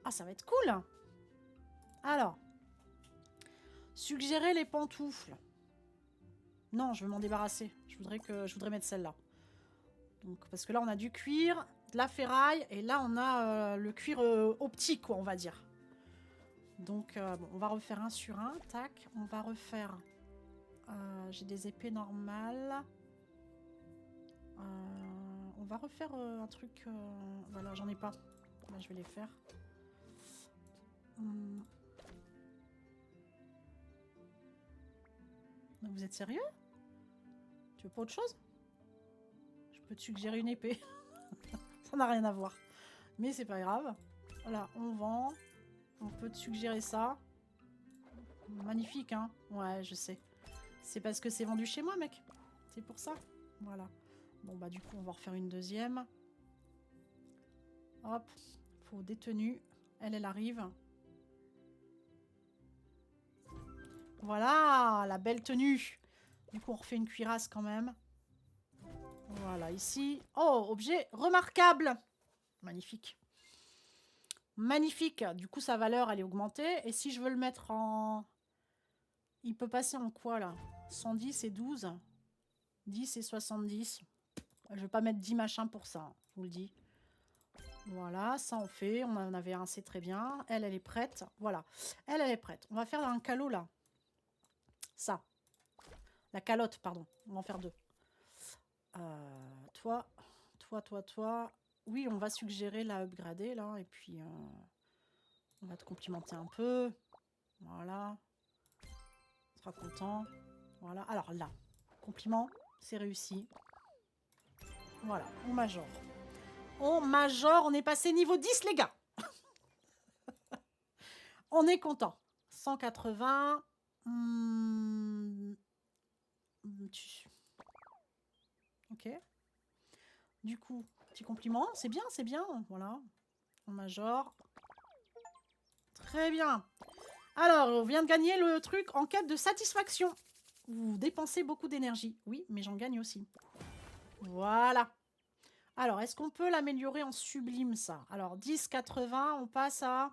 Ah, ça va être cool. Alors. Suggérer les pantoufles. Non, je veux m'en débarrasser. Je voudrais mettre celle-là. Donc, parce que là, on a du cuir, de la ferraille, et là, on a le cuir optique, quoi, on va dire. Donc, bon, on va refaire un sur un. Tac. On va refaire... j'ai des épées normales. On va refaire un truc... Voilà, j'en ai pas. Là, je vais les faire. Vous êtes sérieux? Tu veux pas autre chose? Je peux te suggérer une épée. Ça n'a rien à voir. Mais c'est pas grave. Voilà, on vend. On peut te suggérer ça. Magnifique, hein? Ouais, je sais. C'est parce que c'est vendu chez moi, mec. C'est pour ça. Voilà. Bon, bah du coup, on va refaire une deuxième. Hop. Faut des tenues. Elle arrive. Voilà, la belle tenue. Du coup, on refait une cuirasse quand même. Voilà, ici. Oh, objet remarquable. Magnifique. Magnifique. Du coup, sa valeur, elle est augmentée. Et si je veux le mettre en... Il peut passer en quoi, là? 110 et 12. 10 et 70. Je vais pas mettre 10 machins pour ça, je vous le dis. Voilà, ça on fait. On en avait un, c'est très bien. Elle est prête. Voilà. Elle est prête. On va faire un calot, là. Ça. La calotte, pardon. On va en faire deux. Toi, toi. Oui, on va suggérer la upgrader, là. Et puis, on va te complimenter un peu. Voilà. Tu seras content. Voilà. Alors là, compliment, c'est réussi. Voilà, on major. On major, on est passé niveau 10, les gars. On est content. 180. Ok. Du coup, petit compliment. C'est bien, c'est bien. Voilà. On major. Très bien. Alors, on vient de gagner le truc en quête de satisfaction. Vous dépensez beaucoup d'énergie. Oui, mais j'en gagne aussi. Voilà. Alors, est-ce qu'on peut l'améliorer en sublime, ça? Alors, 10,80, on passe à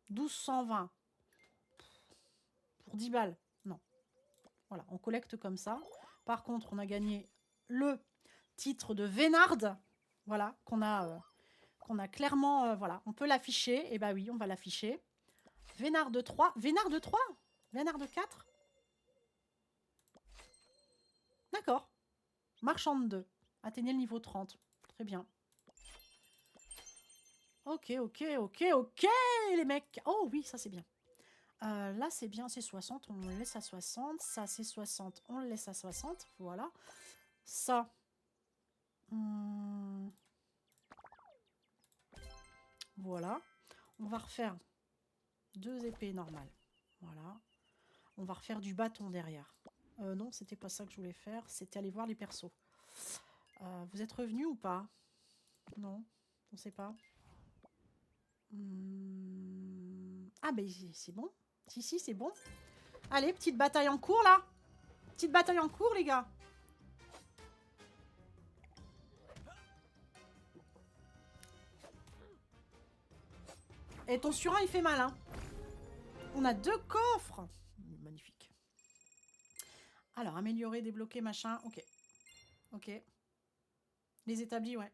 12,120. Pour 10 balles. Non. Voilà, on collecte comme ça. Par contre, on a gagné le titre de Vénarde. Voilà, qu'on a clairement... voilà, on peut l'afficher. Et bah oui, on va l'afficher. Vénarde 3. Vénarde 3? Vénarde 4? D'accord. Marchande 2. Atteignez le niveau 30. Très bien. Ok, les mecs. Oh oui, ça c'est bien. Là, c'est bien, c'est 60. On le laisse à 60. Ça, c'est 60. On le laisse à 60. Voilà. Ça. Voilà. On va refaire 2 épées normales. Voilà. On va refaire du bâton derrière. Non, c'était pas ça que je voulais faire. C'était aller voir les persos. Vous êtes revenus ou pas? Non, on sait pas. Ah, ben c'est bon. Si, c'est bon. Allez, petite bataille en cours, là. Petite bataille en cours, les gars. Et ton surin, il fait mal, hein. On a 2 coffres. Magnifique. Alors, améliorer, débloquer, machin. Ok. Ok. Les établis, ouais.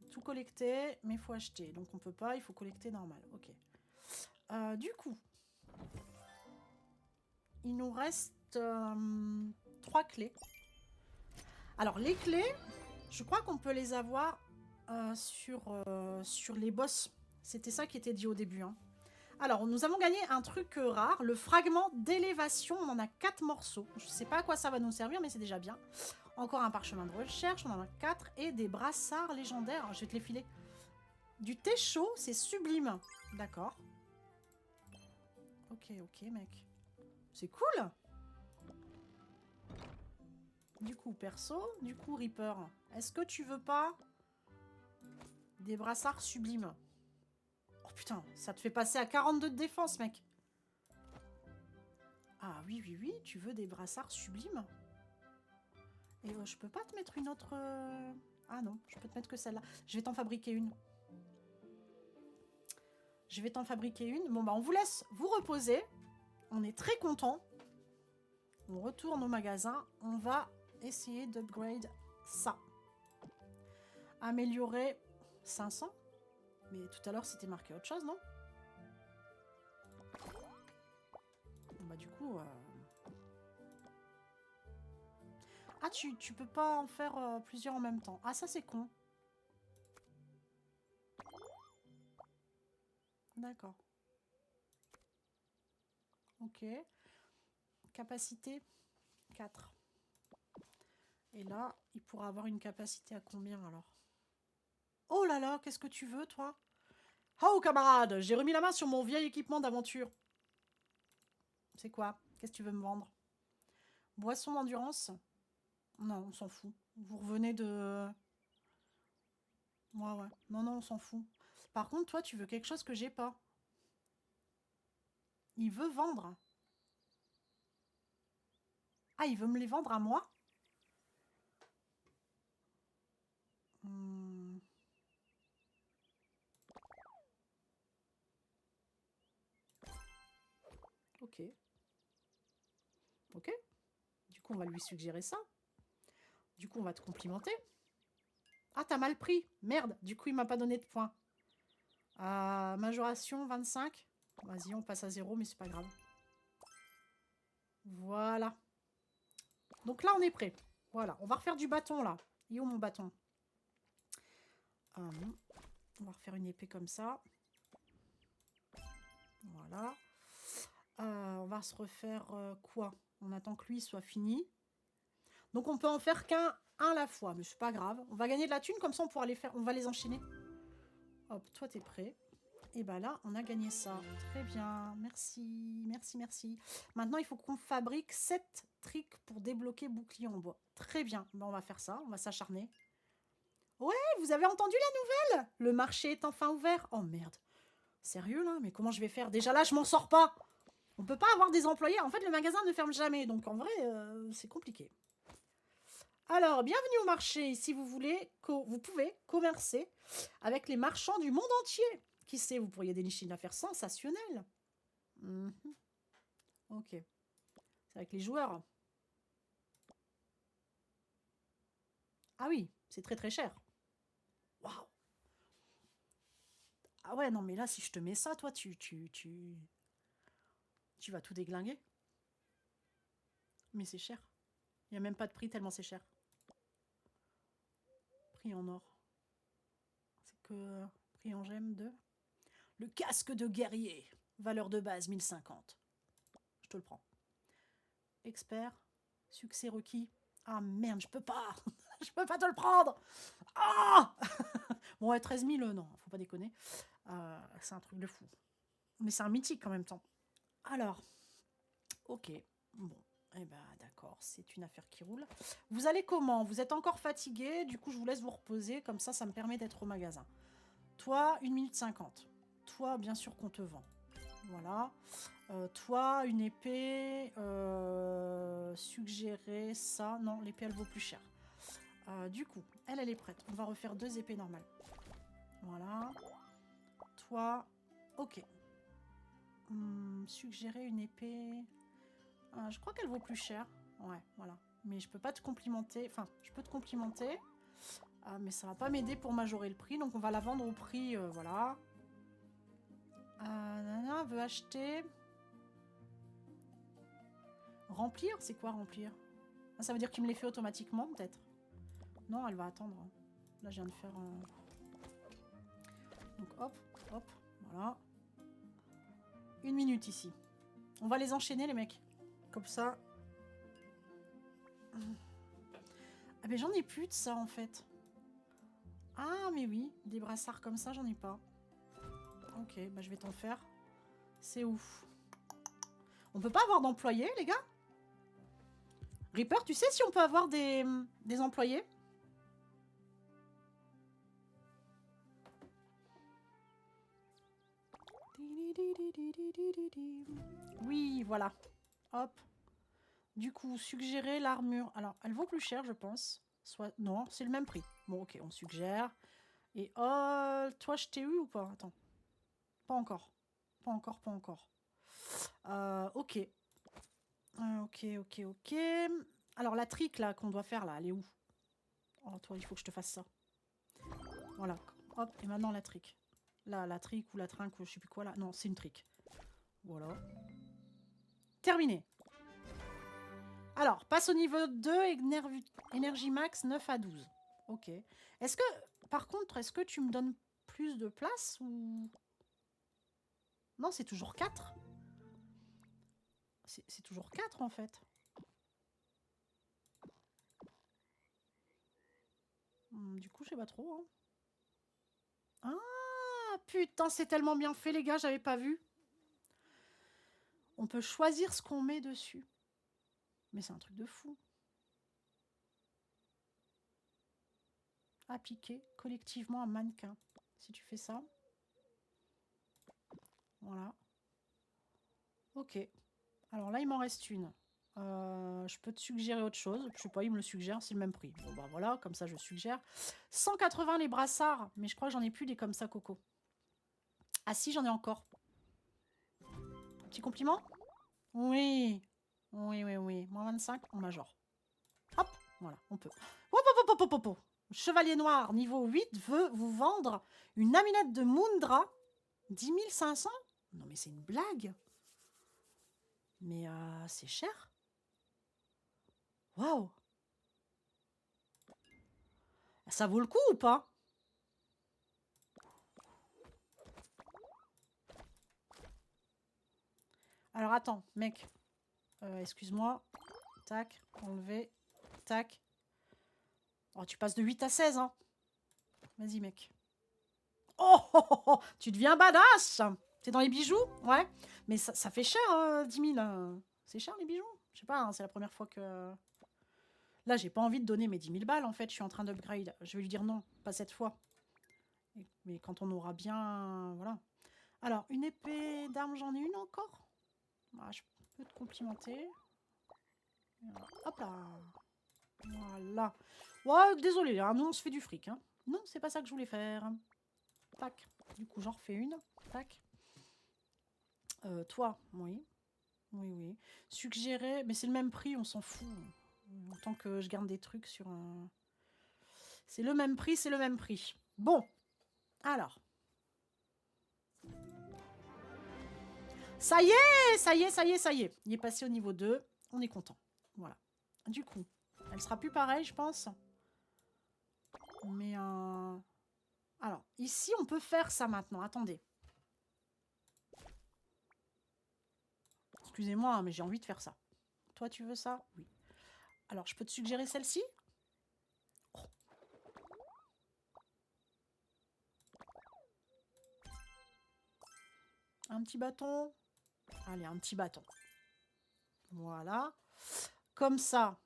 Tout collecter, mais il faut acheter. Donc, on peut pas, il faut collecter normal. Ok. Du coup, il nous reste 3 clés. Alors, les clés, je crois qu'on peut les avoir sur les boss. C'était ça qui était dit au début, hein. Alors, nous avons gagné un truc rare, le fragment d'élévation. On en a 4 morceaux. Je ne sais pas à quoi ça va nous servir, mais c'est déjà bien. Encore un parchemin de recherche, on en a 4. Et des brassards légendaires. Je vais te les filer. Du thé chaud, c'est sublime. D'accord. Ok, mec. C'est cool. Du coup, perso. Du coup, Reaper. Est-ce que tu veux pas des brassards sublimes? Oh putain, ça te fait passer à 42 de défense, mec. Ah oui, tu veux des brassards sublimes? Et je peux pas te mettre une autre... Ah non, je peux te mettre que celle-là. Je vais t'en fabriquer une. Je vais t'en fabriquer une. Bon, bah, on vous laisse vous reposer. On est très contents. On retourne au magasin. On va essayer d'upgrade ça. Améliorer 500. Mais tout à l'heure, c'était marqué autre chose, non? Bon, bah, du coup... Ah, tu peux pas en faire plusieurs en même temps. Ah, ça, c'est con. D'accord. Ok. Capacité 4. Et là, il pourra avoir une capacité à combien, alors? Oh là là, qu'est-ce que tu veux, toi? Oh, camarade, j'ai remis la main sur mon vieil équipement d'aventure. C'est quoi? Qu'est-ce que tu veux me vendre? Boisson d'endurance? Non, on s'en fout. Vous revenez de... Ouais, ouais. Non, non, on s'en fout. Par contre, toi, tu veux quelque chose que j'ai pas. Il veut vendre. Ah, il veut me les vendre à moi? Hmm. Ok. Ok. Du coup, on va lui suggérer ça. Du coup, on va te complimenter. Ah, t'as mal pris. Merde. Du coup, il m'a pas donné de points. Majoration 25. Vas-y, on passe à 0, mais c'est pas grave. Voilà. Donc là, on est prêt. Voilà. On va refaire du bâton, là. Il est où mon bâton? On va refaire une épée comme ça. Voilà. On va se refaire quoi? On attend que lui soit fini. Donc on peut en faire qu'un à la fois, mais c'est pas grave. On va gagner de la thune, comme ça on pourra les faire. On va les enchaîner. Hop, toi t'es prêt. Et bah là, on a gagné ça. Très bien, merci, merci, merci. Maintenant, il faut qu'on fabrique 7 tricks pour débloquer bouclier en bois. Très bien, ben, on va faire ça, on va s'acharner. Ouais, vous avez entendu la nouvelle? Le marché est enfin ouvert. Oh merde, sérieux là? Mais comment je vais faire? Déjà là, je m'en sors pas. On peut pas avoir des employés. En fait, le magasin ne ferme jamais, donc en vrai, c'est compliqué. Alors, bienvenue au marché. Si vous voulez, vous pouvez commercer avec les marchands du monde entier. Qui sait, vous pourriez dénicher une affaire sensationnelle. Mhm. Ok. C'est avec les joueurs. Ah oui, c'est très très cher. Waouh. Ah ouais, non, mais là, si je te mets ça, toi, tu vas tout déglinguer. Mais c'est cher. Il n'y a même pas de prix tellement c'est cher. Prix en or. C'est que prix en gemme de... Le casque de guerrier. Valeur de base 1050. Je te le prends. Expert. Succès requis. Ah merde, je peux pas. Je peux pas te le prendre. Ah. Bon, ouais, 13 000, non, faut pas déconner. C'est un truc de fou. Mais c'est un mythique en même temps. Alors, ok. Bon, eh ben d'accord, c'est une affaire qui roule. Vous allez comment? Vous êtes encore fatigué, du coup je vous laisse vous reposer, comme ça me permet d'être au magasin. Toi, 1 minute 50. Toi, bien sûr qu'on te vend. Voilà. Toi, une épée. Suggérer ça. Non, l'épée, elle vaut plus cher. Du coup, elle est prête. On va refaire 2 épées normales. Voilà. Toi, ok. Suggérer une épée. Je crois qu'elle vaut plus cher. Ouais, voilà. Mais je peux pas te complimenter. Enfin, je peux te complimenter. Mais ça va pas m'aider pour majorer le prix. Donc on va la vendre au prix, voilà. Nana veut acheter... Remplir? C'est quoi remplir? Ça veut dire qu'il me les fait automatiquement, peut-être? Non, elle va attendre. Là, je viens de faire... Donc hop, hop, voilà. 1 minute ici. On va les enchaîner, les mecs. Comme ça. Ah mais j'en ai plus de ça, en fait. Ah, mais oui. Des brassards comme ça, j'en ai pas. Ok, bah je vais t'en faire. C'est ouf. On peut pas avoir d'employés, les gars? Reaper, tu sais si on peut avoir des employés? Oui, voilà. Hop. Du coup, suggérer l'armure. Alors, elle vaut plus cher, je pense. Soit... Non, c'est le même prix. Bon, ok, on suggère. Et oh, toi, je t'ai eu ou pas? Attends. Pas encore. Pas encore, pas encore. Ok. Ok. Alors, la trick, là, qu'on doit faire, là, elle est où? Oh, toi, il faut que je te fasse ça. Voilà. Hop, et maintenant, la trick. Là, la trick ou la trinque, ou je sais plus quoi, là. Non, c'est une trick. Voilà. Terminé. Alors, passe au niveau 2, énergie max 9 à 12. Ok. Est-ce que, par contre, est-ce que tu me donnes plus de place ou... Non, c'est toujours 4. C'est toujours 4 en fait. Du coup, je sais pas trop. Hein. Ah, putain, c'est tellement bien fait, les gars, j'avais pas vu. On peut choisir ce qu'on met dessus. Mais c'est un truc de fou. Appliquer collectivement un mannequin. Si tu fais ça. Voilà. Ok. Alors là, il m'en reste une. Je peux te suggérer autre chose. Je sais pas, il me le suggère, c'est le même prix. Bon bah voilà, comme ça je suggère. 180 les brassards, mais je crois que j'en ai plus des comme ça, Coco. Ah si, j'en ai encore. Petit compliment? Oui. Oui. Moins 25, on major. Hop, voilà, on peut. Hop, hop, hop, hop, hop, hop. Chevalier noir, niveau 8, veut vous vendre une amulette de Mundra. 10 500? Non mais c'est une blague. Mais c'est cher. Waouh. Ça vaut le coup ou pas? Alors attends, mec. Excuse-moi. Tac, enlever. Tac. Oh, tu passes de 8 à 16, hein. Vas-y, mec. Oh, tu deviens badass. T'es dans les bijoux? Ouais. Mais ça fait cher, 10 000. C'est cher, les bijoux? Je sais pas, hein, c'est la première fois que... Là, j'ai pas envie de donner mes 10 000 balles, en fait. Je suis en train d'upgrade. Je vais lui dire non, pas cette fois. Mais quand on aura bien... Voilà. Alors, une épée d'armes, j'en ai une encore. Ah, je peux te complimenter. Hop là. Voilà. Ouais, désolé, hein, nous on se fait du fric. Hein. Non, c'est pas ça que je voulais faire. Tac. Du coup, j'en refais une. Tac. Toi, oui. Oui. Suggérer, mais c'est le même prix, on s'en fout. Tant que je garde des trucs sur un... C'est le même prix, c'est le même prix. Bon. Alors. Ça y est. Il est passé au niveau 2. On est content. Voilà. Du coup, elle sera plus pareille, je pense. Mais alors, ici, on peut faire ça maintenant. Attendez. Excusez-moi, mais j'ai envie de faire ça. Toi, tu veux ça? Oui. Alors, je peux te suggérer celle-ci? Oh. Un petit bâton? Allez, un petit bâton. Voilà. Comme ça,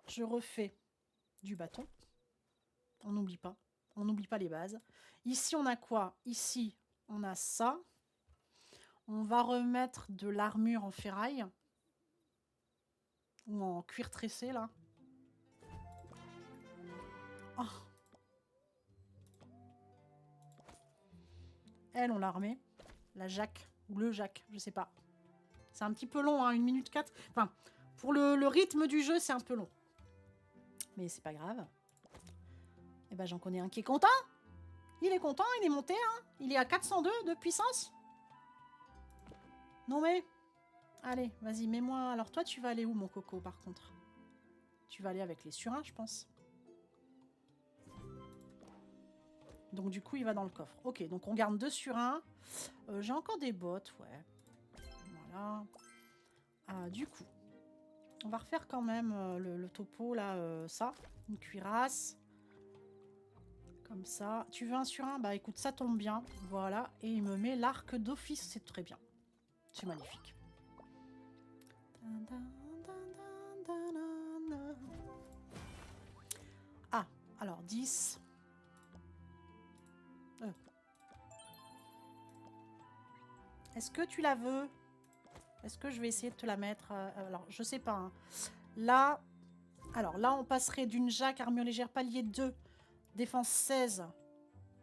je refais du bâton. On n'oublie pas. On n'oublie pas les bases. Ici, on a quoi? Ici, on a ça. On va remettre de l'armure en ferraille. Ou en cuir tressé, là. Oh. Elle, on la remet. La Jacques. Ou le Jacques, je sais pas. C'est un petit peu long, hein, 1 minute 4. Enfin, pour le rythme du jeu, c'est un peu long. Mais c'est pas grave. Et ben, j'en connais un qui est content. Il est content, il est monté, hein. Il est à 402 de puissance. Non mais... Allez, vas-y, mets-moi... Alors toi, tu vas aller où, mon coco, par contre? Tu vas aller avec les surins, je pense. Donc du coup, il va dans le coffre. Ok, donc on garde 2 surins. J'ai encore des bottes, ouais. Voilà. Du coup, on va refaire quand même le topo, là, ça. Une cuirasse. Comme ça. Tu veux un surin? Bah écoute, ça tombe bien. Voilà. Et il me met l'arc d'office, c'est très bien. C'est magnifique. Ah, alors 10. Est-ce que tu la veux? Est-ce que je vais essayer de te la mettre? Alors, je sais pas. Hein. Là, alors là, on passerait d'une Jacques, armure légère, palier 2, défense 16,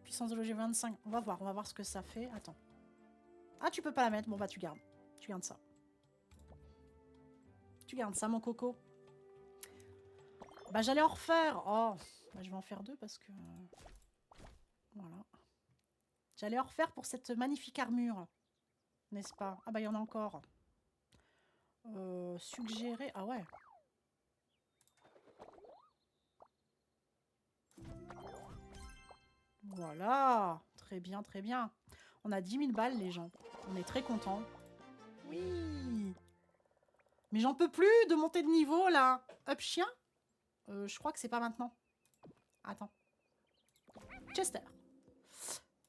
puissance de logis 25. On va voir ce que ça fait. Attends. Ah, tu peux pas la mettre. Bon, bah, tu gardes. Tu gardes ça. Tu gardes ça, mon coco. Bah, j'allais en refaire. Oh, bah, je vais en faire 2 parce que... Voilà. J'allais en refaire pour cette magnifique armure. N'est-ce pas? Ah, bah, il y en a encore. Suggérer... Ah ouais. Voilà. Très bien, très bien. On a 10 000 balles, les gens. On est très contents. Oui. Mais j'en peux plus de monter de niveau, là. Hop, chien. Je crois que c'est pas maintenant. Attends. Chester.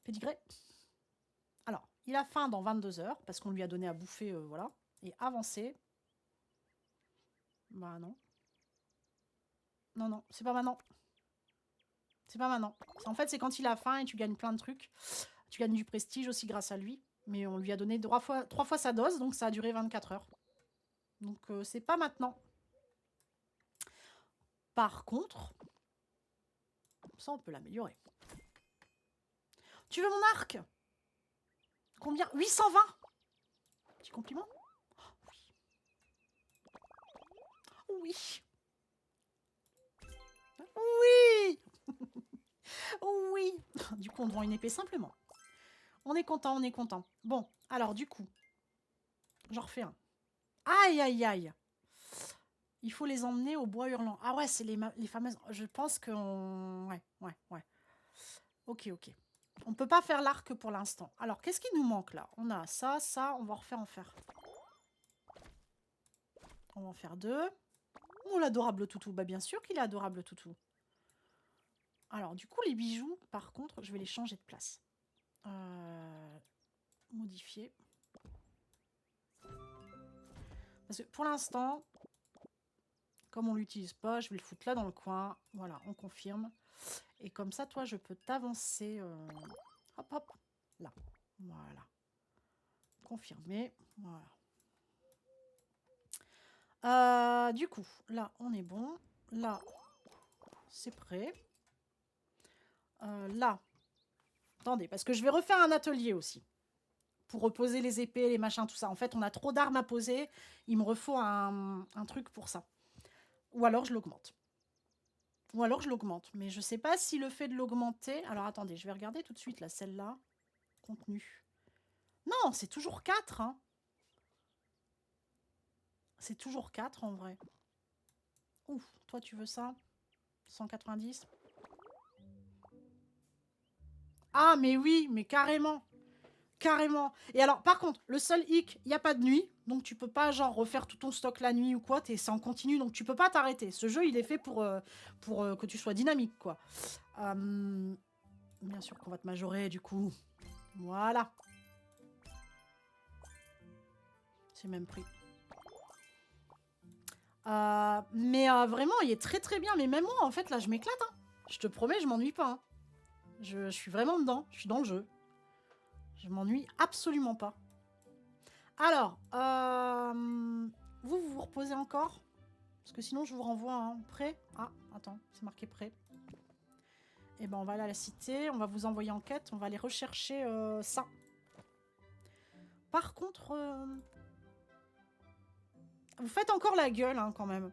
Pédigré. Alors, il a faim dans 22 heures, parce qu'on lui a donné à bouffer, voilà. Et avancer. Bah non. Non, non, c'est pas maintenant. C'est pas maintenant. En fait, c'est quand il a faim et tu gagnes plein de trucs. Tu gagnes du prestige aussi grâce à lui. Mais on lui a donné 3 fois sa dose, donc ça a duré 24 heures. Donc, c'est pas maintenant. Par contre, ça, on peut l'améliorer. Tu veux mon arc? Combien? 820. Petit compliment? Oui. Oui. Oui. Du coup, on vend une épée simplement. On est content, on est content. Bon, alors du coup, j'en refais un. Aïe, aïe, aïe. Il faut les emmener au bois hurlant. Ah ouais, c'est les fameuses... Je pense qu'on... Ouais, ouais, ouais. Ok, ok. On peut pas faire l'arc pour l'instant. Alors, qu'est-ce qui nous manque là? On a ça, ça, on va refaire en faire. On va en faire 2. Oh, l'adorable toutou. Bah bien sûr qu'il est adorable toutou. Alors, du coup, les bijoux, par contre, je vais les changer de place. Modifier. Parce que pour l'instant, comme on l'utilise pas, je vais le foutre là dans le coin. Voilà, on confirme. Et comme ça, toi, je peux t'avancer. Hop, hop. Là. Voilà. Confirmer. Voilà. Du coup, là, on est bon. Là, c'est prêt. Là. Attendez, parce que je vais refaire un atelier aussi. Pour reposer les épées, les machins, tout ça. En fait, on a trop d'armes à poser. Il me refaut un truc pour ça. Ou alors, je l'augmente. Ou alors, je l'augmente. Mais je sais pas si le fait de l'augmenter... Alors, attendez, je vais regarder tout de suite, là, celle-là. Contenu. Non, c'est toujours 4, hein. C'est toujours 4, en vrai. Ouf, toi, tu veux ça? 190. Ah, mais oui, mais carrément. Carrément. Et alors, par contre, le seul hic, il n'y a pas de nuit. Donc, tu peux pas, genre, refaire tout ton stock la nuit ou quoi. C'est en continu, donc tu peux pas t'arrêter. Ce jeu, il est fait pour que tu sois dynamique, quoi. Bien sûr qu'on va te majorer, du coup. Voilà. C'est même prix. Mais vraiment, il est très très bien. Mais même moi, en fait, là, je m'éclate. Hein. Je te promets, je m'ennuie pas. Hein. Je suis vraiment dedans. Je suis dans le jeu. Je m'ennuie absolument pas. Alors, vous reposez encore? Parce que sinon, je vous renvoie un prêt. Ah, attends, c'est marqué prêt. Eh ben, on va aller à la cité. On va vous envoyer en quête. On va aller rechercher ça. Par contre, vous faites encore la gueule, hein, quand même.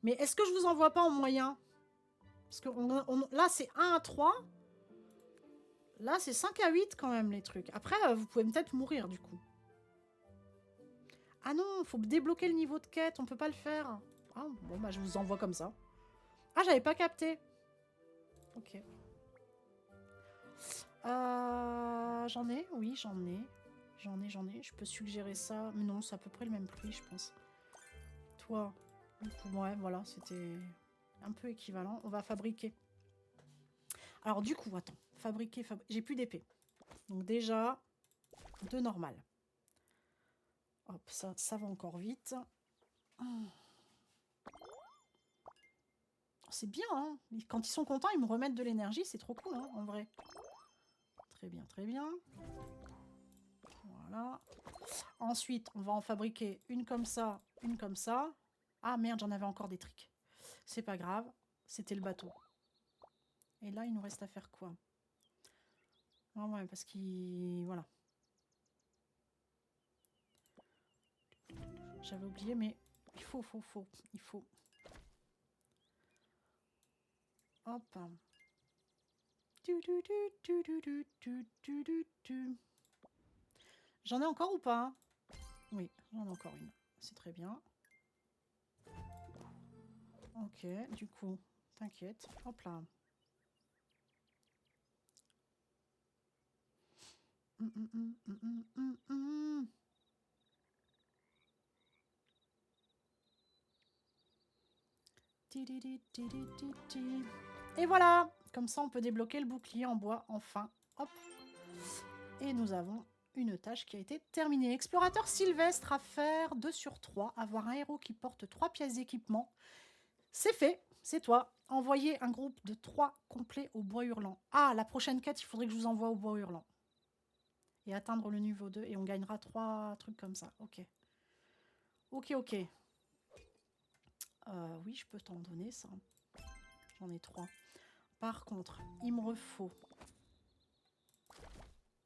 Mais est-ce que je vous envoie pas en moyen? Parce que là, c'est 1 à 3. Là, c'est 5 à 8 quand même, les trucs. Après, vous pouvez peut-être mourir, du coup. Ah non, faut débloquer le niveau de quête. On peut pas le faire. Ah, bon, bah, je vous envoie comme ça. Ah, j'avais pas capté. Ok. J'en ai? Oui, j'en ai. J'en ai. Je peux suggérer ça. Mais non, c'est à peu près le même prix, je pense. Toi, du coup, ouais, voilà, c'était un peu équivalent. On va fabriquer. Alors, du coup, attends. Fabriquer. J'ai plus d'épée. Donc, déjà, 2 normales. Hop, ça va encore vite. C'est bien, hein. Quand ils sont contents, ils me remettent de l'énergie. C'est trop cool, hein, en vrai. Très bien, très bien. Voilà. Ensuite, on va en fabriquer une comme ça, une comme ça. Ah merde, j'en avais encore des tricks. C'est pas grave, c'était le bateau. Et là, il nous reste à faire quoi? Ah ouais, parce qu'il... Voilà. J'avais oublié, mais il faut. Hop. J'en ai encore ou pas? Oui, j'en ai encore une. C'est très bien. Ok, du coup, t'inquiète. Hop là. Et voilà. Comme ça, on peut débloquer le bouclier en bois, enfin. Hop. Et nous avons une tâche qui a été terminée. Explorateur sylvestre à faire 2 sur 3. Avoir un héros qui porte 3 pièces d'équipement. C'est fait, c'est toi. Envoyer un groupe de 3 complets au bois hurlant. Ah, la prochaine quête, il faudrait que je vous envoie au bois hurlant. Et atteindre le niveau 2. Et on gagnera 3 trucs comme ça. Ok. Ok. Oui, je peux t'en donner ça. J'en ai 3. Par contre, il me refaut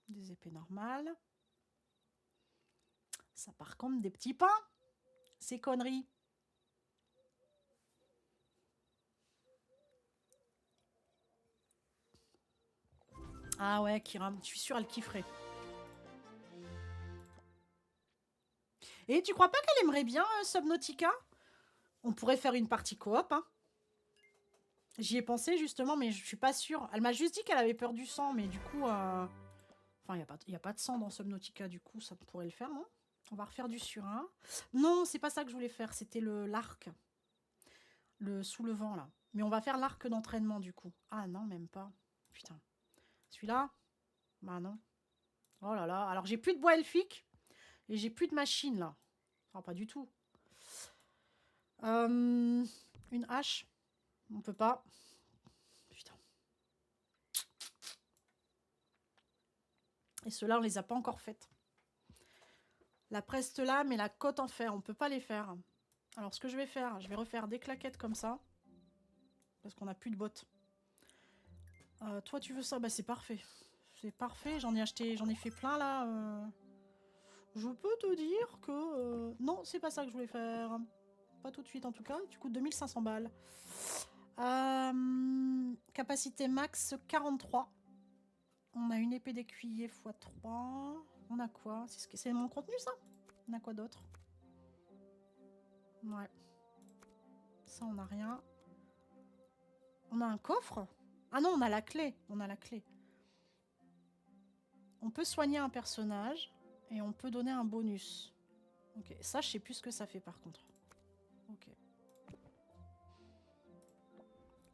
des épées normales. Ça part comme des petits pains. Ces conneries. Ah ouais, Kira, je suis sûre elle kifferait. Et tu crois pas qu'elle aimerait bien Subnautica? On pourrait faire une partie coop, hein. J'y ai pensé justement, mais je suis pas sûre. Elle m'a juste dit qu'elle avait peur du sang, mais du coup... Enfin, il n'y a pas de sang dans Subnautica, du coup, ça pourrait le faire, non? On va refaire du surin. Non, c'est pas ça que je voulais faire, c'était l'arc. Le sous le vent, là. Mais on va faire l'arc d'entraînement, du coup. Ah non, même pas. Putain. Celui-là? Bah non. Oh là là. Alors, j'ai plus de bois elfique. Et j'ai plus de machine, là. Enfin, pas du tout. Une hache. On peut pas. Putain. Et ceux-là, on les a pas encore faites. La preste lame et la côte en fer, on peut pas les faire. Alors, ce que je vais faire, je vais refaire des claquettes comme ça. Parce qu'on n'a plus de bottes. Toi, tu veux ça? Bah, c'est parfait. C'est parfait. J'en ai acheté, j'en ai fait plein, là. Je peux te dire que... non, c'est pas ça que je voulais faire. Pas tout de suite, en tout cas. Tu coûtes 2500 balles. Capacité max 43. On a une épée d'écuyer x3. On a quoi? C'est mon contenu, ça? On a quoi d'autre? Ouais. Ça, on n'a rien. On a un coffre? Ah non, on a la clé. On a la clé. On peut soigner un personnage et on peut donner un bonus. Ok, ça, je sais plus ce que ça fait par contre. Ok.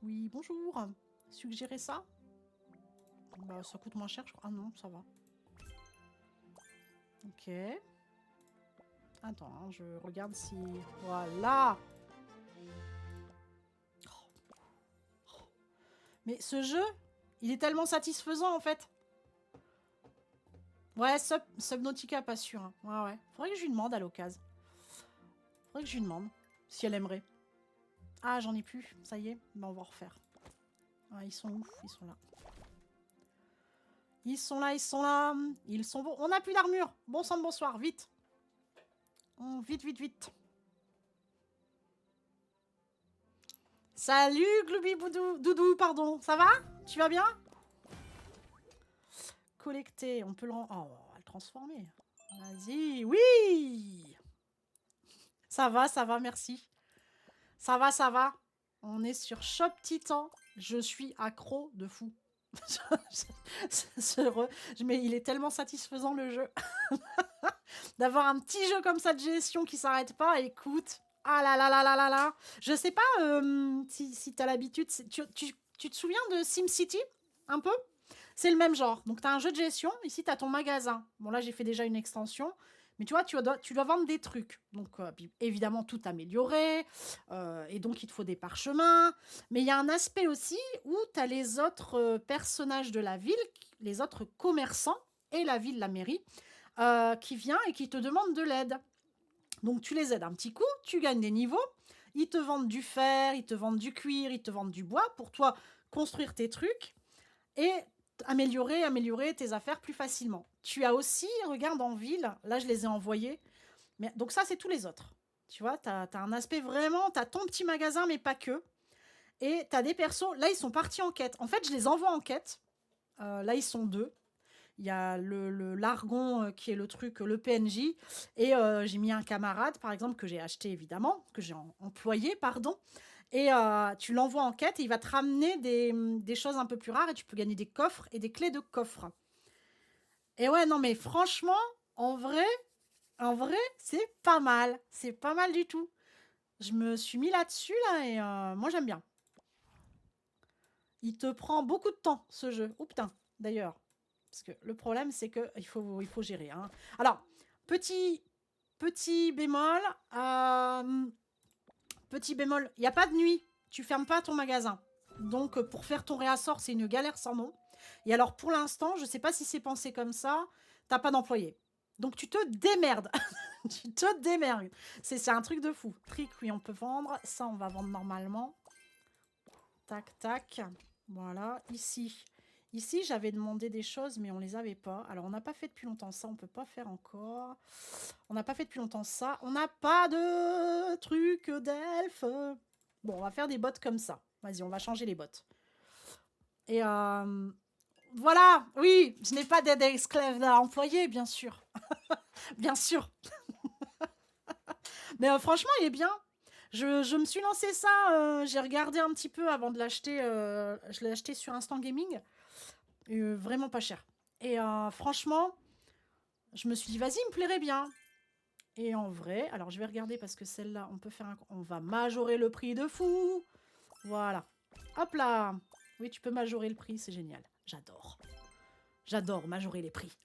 Oui, bonjour. Suggérer ça? Bah, ça coûte moins cher, je crois. Ah non, ça va. Ok. Attends, hein, je regarde si... Voilà! Mais ce jeu, il est tellement satisfaisant, en fait. Ouais, Subnautica, pas sûr. Hein. Ouais. Faudrait que je lui demande à l'occasion. Faudrait que je lui demande si elle aimerait. Ah, j'en ai plus. Ça y est. Ben, on va refaire. Ah, ils sont où? Ils sont là. Ils sont là. Ils sont beaux. On n'a plus d'armure. Bon sang de bonsoir. Vite. Vite. Salut, Gloubi Doudou, pardon. Ça va? Tu vas bien? Collecter. On peut le rendre... Oh, on va le transformer. Vas-y. Oui! Ça va, merci. Ça va. On est sur Shop Titan. Je suis accro de fou. Mais il est tellement satisfaisant le jeu. D'avoir un petit jeu comme ça de gestion qui s'arrête pas. Écoute. Ah là là. Je sais pas si tu as l'habitude. Tu te souviens de SimCity? Un peu? C'est le même genre. Donc, tu as un jeu de gestion. Ici, tu as ton magasin. Bon, là, j'ai fait déjà une extension. Mais tu vois, tu dois vendre des trucs. Donc, évidemment, tout améliorer. Et donc, il te faut des parchemins. Mais il y a un aspect aussi où tu as les autres personnages de la ville, les autres commerçants et la ville, la mairie, qui vient et qui te demandent de l'aide. Donc, tu les aides un petit coup, tu gagnes des niveaux. Ils te vendent du fer, ils te vendent du cuir, ils te vendent du bois pour toi construire tes trucs. Et améliorer tes affaires plus facilement. Tu as aussi, regarde en ville, là je les ai envoyés, Mais, donc ça, c'est tous les autres. Tu vois, t'as un aspect vraiment... T'as ton petit magasin, mais pas que. Et t'as des persos... Là, ils sont partis en quête. En fait, je les envoie en quête. Là, ils sont 2. Il y a le Largon qui est le truc, le PNJ. Et j'ai mis un camarade, par exemple, que j'ai acheté, évidemment. Que j'ai employé, pardon. Et tu l'envoies en quête et il va te ramener des choses un peu plus rares. Et tu peux gagner des coffres et des clés de coffres. Et ouais, non, mais franchement, en vrai, c'est pas mal. C'est pas mal du tout. Je me suis mis là-dessus, là, et moi, j'aime bien. Il te prend beaucoup de temps, ce jeu. Oh putain, d'ailleurs. Parce que le problème, c'est qu'il faut gérer. Hein. Alors, petit bémol. Petit bémol, il n'y a pas de nuit. Tu fermes pas ton magasin. Donc, pour faire ton réassort, c'est une galère sans nom. Et alors, pour l'instant, je ne sais pas si c'est pensé comme ça, t'as pas d'employé. Donc, tu te démerdes. Tu te démerdes. C'est un truc de fou. Trick, oui, on peut vendre. Ça, on va vendre normalement. Tac, tac. Voilà. Ici. Ici, j'avais demandé des choses, mais on les avait pas. Alors, on n'a pas fait depuis longtemps ça. On peut pas faire encore. On n'a pas fait depuis longtemps ça. On n'a pas de truc d'elfe. Bon, on va faire des bottes comme ça. Vas-y, on va changer les bottes. Et voilà. Oui, je n'ai pas d'aide esclave à employer, bien sûr. Bien sûr. Mais franchement, il est bien. Je me suis lancé ça. J'ai regardé un petit peu avant de l'acheter. Je l'ai acheté sur Instant Gaming. Vraiment pas cher. Et franchement, je me suis dit, vas-y, il me plairait bien. Et en vrai, alors je vais regarder parce que celle-là, on peut faire on va majorer le prix de fou. Voilà. Hop là. Oui, tu peux majorer le prix, c'est génial. J'adore. J'adore majorer les prix.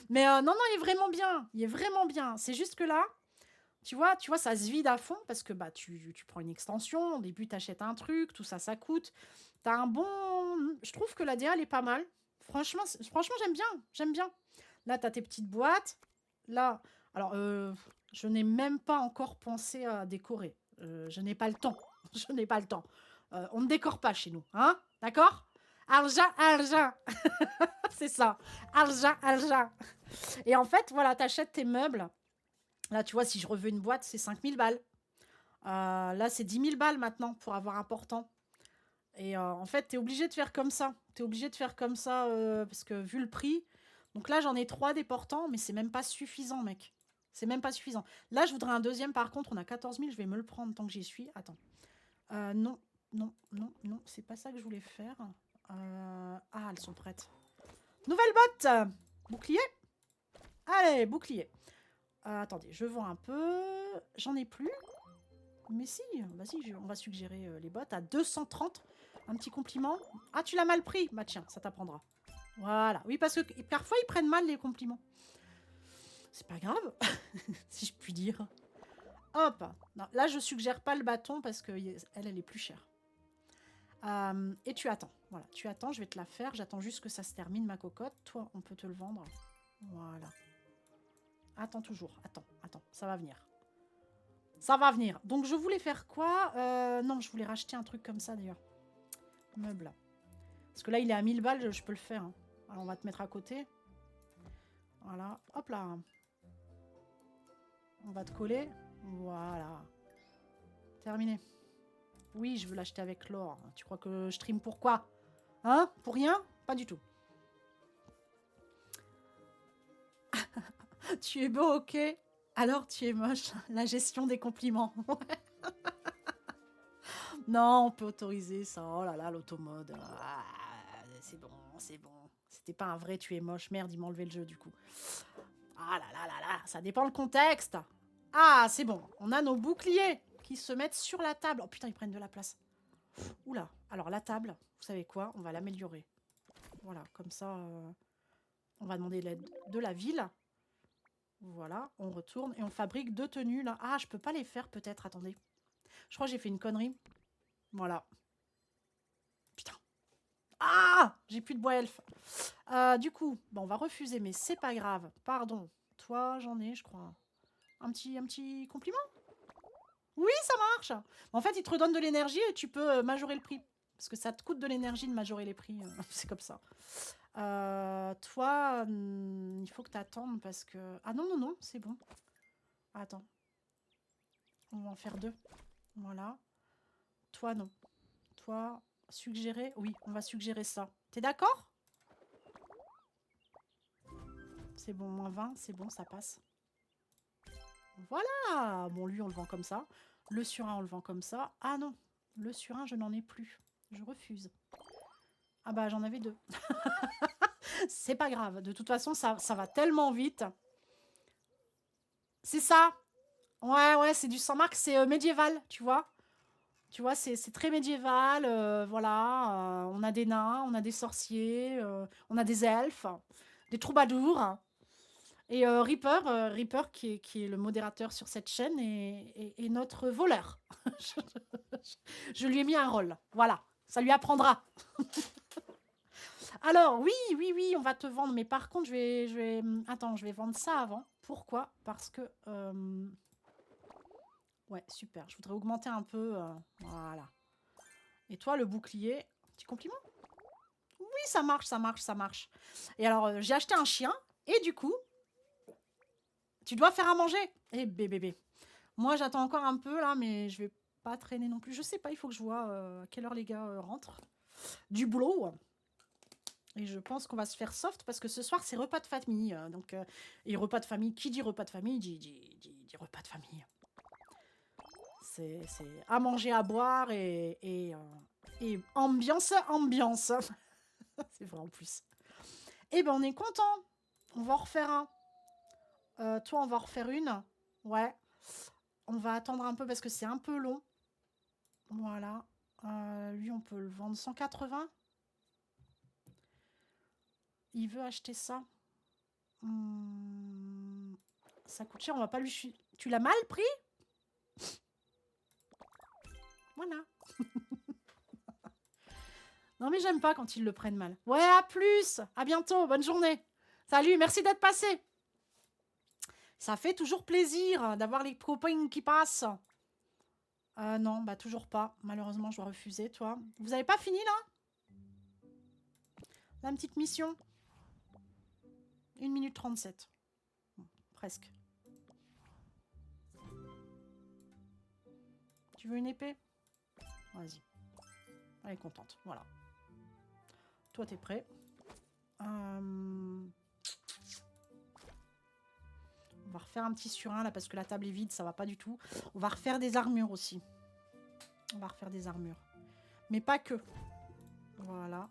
Mais non, il est vraiment bien. Il est vraiment bien. C'est juste que là, tu vois, ça se vide à fond parce que bah, tu prends une extension. Au début, tu achètes un truc. Tout ça, ça coûte. Tu as un bon... Je trouve que la DA, elle est pas mal. Franchement, j'aime bien. J'aime bien. Là, tu as tes petites boîtes. Là, alors, je n'ai même pas encore pensé à décorer. Je n'ai pas le temps. Je n'ai pas le temps. On ne décore pas chez nous. Hein? D'accord? Argent, argent. C'est ça. Argent, argent. Et en fait, voilà, t'achètes tes meubles. Là, tu vois, si je reveux une boîte, c'est 5000 balles. Là, c'est 10 000 balles maintenant pour avoir important. Et en fait, t'es obligé de faire comme ça. T'es obligé de faire comme ça parce que vu le prix. Donc là, j'en ai 3 des portants, mais c'est même pas suffisant, mec. C'est même pas suffisant. Là, je voudrais un deuxième. Par contre, on a 14 000. Je vais me le prendre tant que j'y suis. Attends. Non, non, non, non. C'est pas ça que je voulais faire. Ah, elles sont prêtes. Nouvelle botte. Bouclier. Allez, bouclier. Attendez, je vends un peu. J'en ai plus. Mais si, vas-y, on va suggérer les bottes à 230. Un petit compliment. Ah, tu l'as mal pris. Bah tiens, ça t'apprendra. Voilà. Oui, parce que parfois, ils prennent mal les compliments. C'est pas grave, si je puis dire. Hop. Non, là, je suggère pas le bâton parce que elle est plus chère. Et tu attends. Voilà, tu attends, je vais te la faire. J'attends juste que ça se termine, ma cocotte. Toi, on peut te le vendre. Voilà. Attends toujours. Attends. Ça va venir. Ça va venir. Donc, je voulais faire quoi? Non, je voulais racheter un truc comme ça, d'ailleurs. Meuble. Parce que là, il est à 1000 balles, je peux le faire. Hein. Alors, on va te mettre à côté. Voilà. Hop là. On va te coller. Voilà. Terminé. Oui, je veux l'acheter avec l'or. Tu crois que je stream pour quoi? Hein? Pour rien? Pas du tout. Tu es beau, ok? Alors tu es moche. La gestion des compliments. Non, on peut autoriser ça. Oh là là, l'automode. Ah, c'est bon, c'est bon. C'était pas un vrai tu es moche. Merde, il m'a enlevé le jeu du coup. Ah là là là là, ça dépend le contexte. Ah, c'est bon. On a nos boucliers qui se mettent sur la table. Oh putain, ils prennent de la place. Oula. Alors la table, vous savez quoi? On va l'améliorer. Voilà, comme ça, on va demander l'aide de la ville. Voilà, on retourne et on fabrique 2 tenues là. Ah, je peux pas les faire peut-être, attendez. Je crois que j'ai fait une connerie. Voilà. Putain. Ah, j'ai plus de bois elfe. Du coup, bon, on va refuser, mais c'est pas grave. Pardon. Toi, j'en ai, je crois. Un petit compliment? Oui, ça marche. En fait, il te redonne de l'énergie et tu peux majorer le prix. Parce que ça te coûte de l'énergie de majorer les prix. C'est comme ça. Toi, il faut que tu attendes parce que... Ah non, non, non, c'est bon. Attends. On va en faire 2. Voilà. Toi, non. Toi, suggérer... Oui, on va suggérer ça. T'es d'accord? C'est bon, moins 20, c'est bon, ça passe. Voilà. Bon, lui, on le vend comme ça. Le surin, on le vend comme ça. Ah non, le surin, je n'en ai plus. Je refuse. Ah bah, j'en avais 2. C'est pas grave. De toute façon, ça va tellement vite. C'est ça. Ouais, ouais, c'est du sans-marque. C'est médiéval, tu vois. Tu vois, c'est très médiéval. Voilà. On a des nains, on a des sorciers, on a des elfes, des troubadours. Et Reaper qui est le modérateur sur cette chaîne, est notre voleur. je, je lui ai mis un rôle. Voilà, ça lui apprendra. Alors, oui, oui, oui, on va te vendre. Mais par contre, attends, je vais vendre ça avant. Pourquoi? Parce que... ouais, super. Je voudrais augmenter un peu. Voilà. Et toi, le bouclier, petit compliment? Oui, ça marche, ça marche, ça marche. Et alors, j'ai acheté un chien. Et du coup, tu dois faire à manger. Eh bébé. Moi, j'attends encore un peu là, mais je vais pas traîner non plus. Je sais pas, il faut que je vois à quelle heure les gars rentrent du boulot. Et je pense qu'on va se faire soft parce que ce soir, c'est repas de famille. Et repas de famille, qui dit repas de famille dit repas de famille. C'est à manger, à boire et ambiance. C'est vrai en plus. Eh ben, on est content. On va en refaire un. Toi, on va en refaire une. Ouais. On va attendre un peu parce que c'est un peu long. Voilà. Lui, on peut le vendre 180. Il veut acheter ça. Ça coûte cher, on va pas lui... Tu l'as mal pris? Voilà. Non mais j'aime pas quand ils le prennent mal. Ouais, à plus. À bientôt. Bonne journée. Salut, merci d'être passé. Ça fait toujours plaisir d'avoir les copains qui passent. Non, bah toujours pas. Malheureusement, je dois refuser, toi. Vous avez pas fini, là? La petite mission? 1 minute 37. Presque. Tu veux une épée? Vas-y. Elle est contente. Voilà. Toi, t'es prêt. On va refaire un petit surin, là, parce que la table est vide, ça va pas du tout. On va refaire des armures aussi. On va refaire des armures. Mais pas que. Voilà.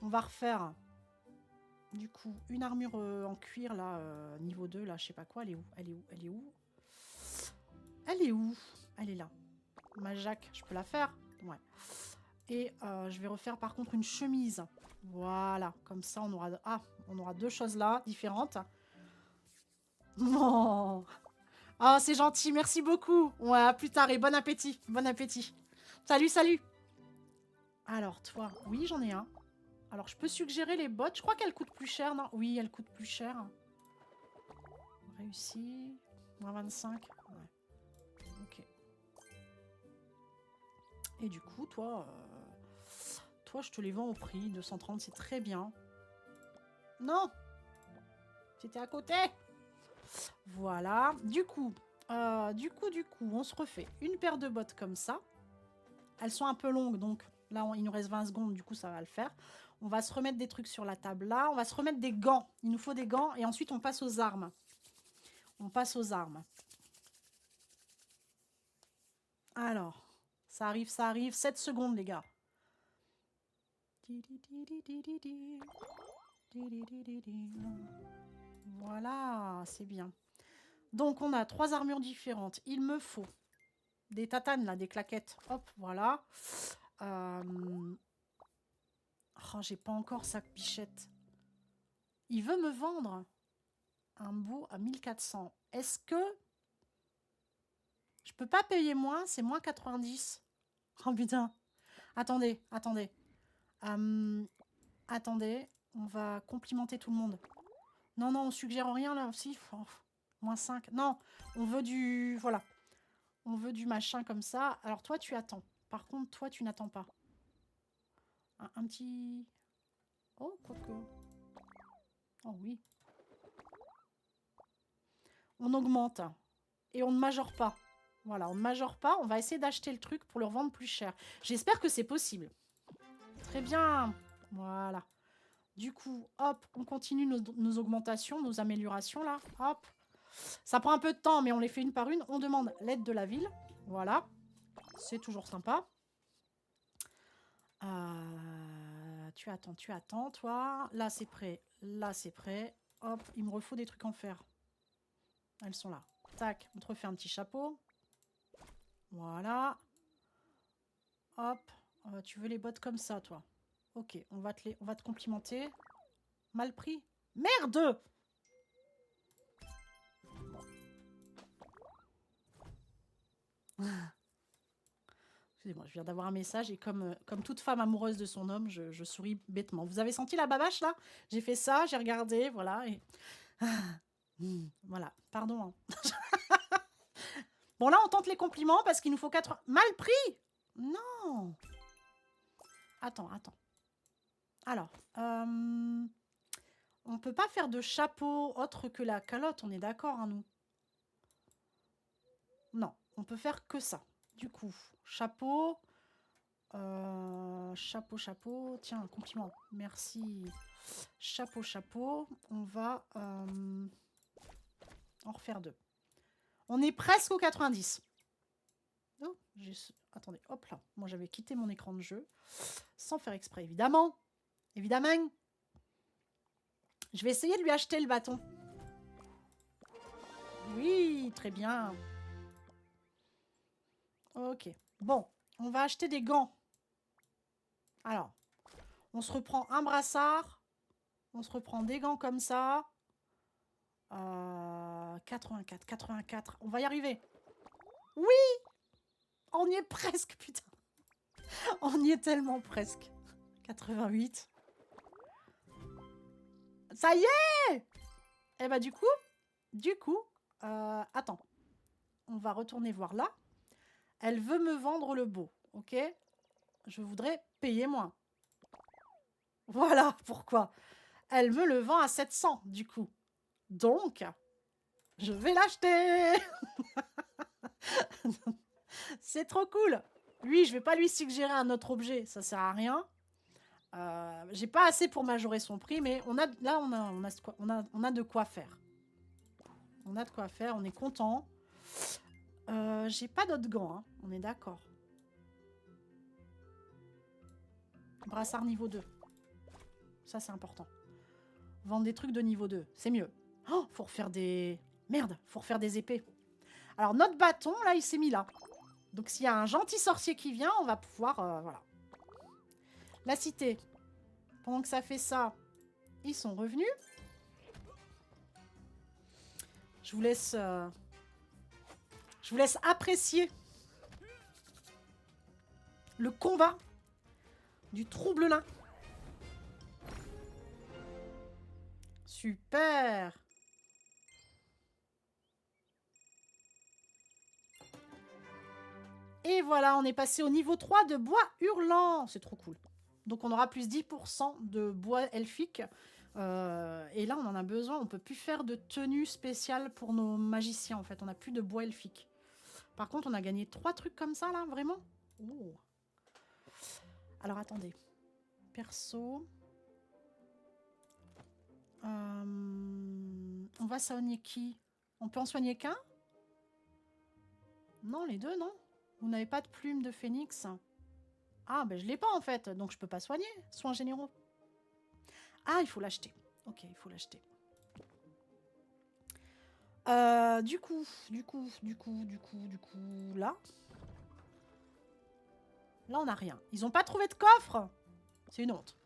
On va refaire, du coup, une armure en cuir, là, niveau 2, là, je sais pas quoi. Elle est où? Elle est où? Elle est où? Elle est où? Elle est là. Ma Jacques, je peux la faire? Ouais. Et je vais refaire, par contre, une chemise. Voilà. Comme ça, on aura... Ah, on aura 2 choses là, différentes. Oh, oh c'est gentil. Merci beaucoup. Ouais, à plus tard et bon appétit. Bon appétit. Salut, salut. Alors, toi, oui, j'en ai un. Alors, je peux suggérer les bottes. Je crois qu'elles coûtent plus cher, non? Oui, elles coûtent plus cher. Réussi. Moins 25. Ouais. Ok. Et du coup, toi, je te les vends au prix. 230, c'est très bien. Non! C'était à côté! Voilà. Du coup, on se refait une paire de bottes comme ça. Elles sont un peu longues, donc là, il nous reste 20 secondes, du coup, ça va le faire. On va se remettre des trucs sur la table là. On va se remettre des gants. Il nous faut des gants et ensuite, on passe aux armes. On passe aux armes. Alors, ça arrive, ça arrive. 7 secondes, les gars. Voilà, c'est bien. Donc, on a 3 armures différentes. Il me faut des tatanes, là, des claquettes. Hop, voilà. Oh, j'ai pas encore sa bichette. Il veut me vendre un beau à 1400. Est-ce que je peux pas payer moins? C'est moins 90. Oh putain. Attendez, attendez. Attendez, on va complimenter tout le monde. Non, non, on suggère rien là aussi. Oh, moins 5. Non, on veut du... Voilà. On veut du machin comme ça. Alors toi, tu attends. Par contre, toi, tu n'attends pas. Un petit... Oh, quoique. Oh oui. On augmente. Et on ne majore pas. Voilà, on ne majore pas. On va essayer d'acheter le truc pour le revendre plus cher. J'espère que c'est possible. Très bien. Voilà. Du coup, hop, on continue nos augmentations, nos améliorations, là. Hop. Ça prend un peu de temps, mais on les fait une par une. On demande l'aide de la ville. Voilà. C'est toujours sympa. Tu attends, toi. Là, c'est prêt. Là, c'est prêt. Hop, il me refaut des trucs en fer. Elles sont là. Tac, on te refait un petit chapeau. Voilà. Hop. Tu veux les bottes comme ça, toi. Ok, on va te complimenter. Mal pris. Merde! Excusez-moi, je viens d'avoir un message et comme toute femme amoureuse de son homme, je souris bêtement. Vous avez senti la babache, là? J'ai fait ça, j'ai regardé, voilà. Et... voilà, pardon. Hein. Bon, là, on tente les compliments parce qu'il nous faut 4... Mal pris! Non! Attends. Alors, on peut pas faire de chapeau autre que la calotte, on est d'accord, hein, nous? Non, on peut faire que ça. Du coup, chapeau... chapeau. Tiens, un compliment. Merci. Chapeau. On va en refaire 2. On est presque au 90. Oh, attendez, hop là. Moi, j'avais quitté mon écran de jeu. Sans faire exprès, évidemment. Évidemment. Je vais essayer de lui acheter le bâton. Oui, très bien. Ok. Bon, on va acheter des gants. Alors, on se reprend un brassard. On se reprend des gants comme ça. 84. On va y arriver. Oui! On y est presque, putain. On y est tellement presque. 88. Ça y est! Eh bah du coup, attends. On va retourner voir là. Elle veut me vendre le beau, ok? Je voudrais payer moins. Voilà pourquoi. Elle me le vend à 700, du coup. Donc, je vais l'acheter. C'est trop cool. Lui, je vais pas lui suggérer un autre objet, ça sert à rien. J'ai pas assez pour majorer son prix, mais on a de quoi faire. On a de quoi faire, on est content. J'ai pas d'autres gants, hein, on est d'accord. Brassard niveau 2. Ça, c'est important. Vendre des trucs de niveau 2, c'est mieux. Oh, faut refaire des... Merde, faut refaire des épées. Alors, notre bâton, là, il s'est mis là. Donc, s'il y a un gentil sorcier qui vient, on va pouvoir... voilà. La cité. Pendant que ça fait ça, ils sont revenus. Je vous laisse apprécier le combat du trouble-là. Super. Et voilà, on est passé au niveau 3 de bois hurlant. C'est trop cool. Donc on aura plus 10% de bois elfique. Et là, on en a besoin. On peut plus faire de tenue spéciale pour nos magiciens, en fait. On n'a plus de bois elfique. Par contre, on a gagné 3 trucs comme ça, là, vraiment. Oh. Alors, attendez. Perso. On va soigner qui? On peut en soigner qu'un? Non, les deux, non? Vous n'avez pas de plume de phénix? Ah, ben je l'ai pas en fait, donc je peux pas soigner. Soins généraux. Ah, il faut l'acheter. Ok, il faut l'acheter. Du coup, là. Là, on n'a rien. Ils ont pas trouvé de coffre. C'est une honte.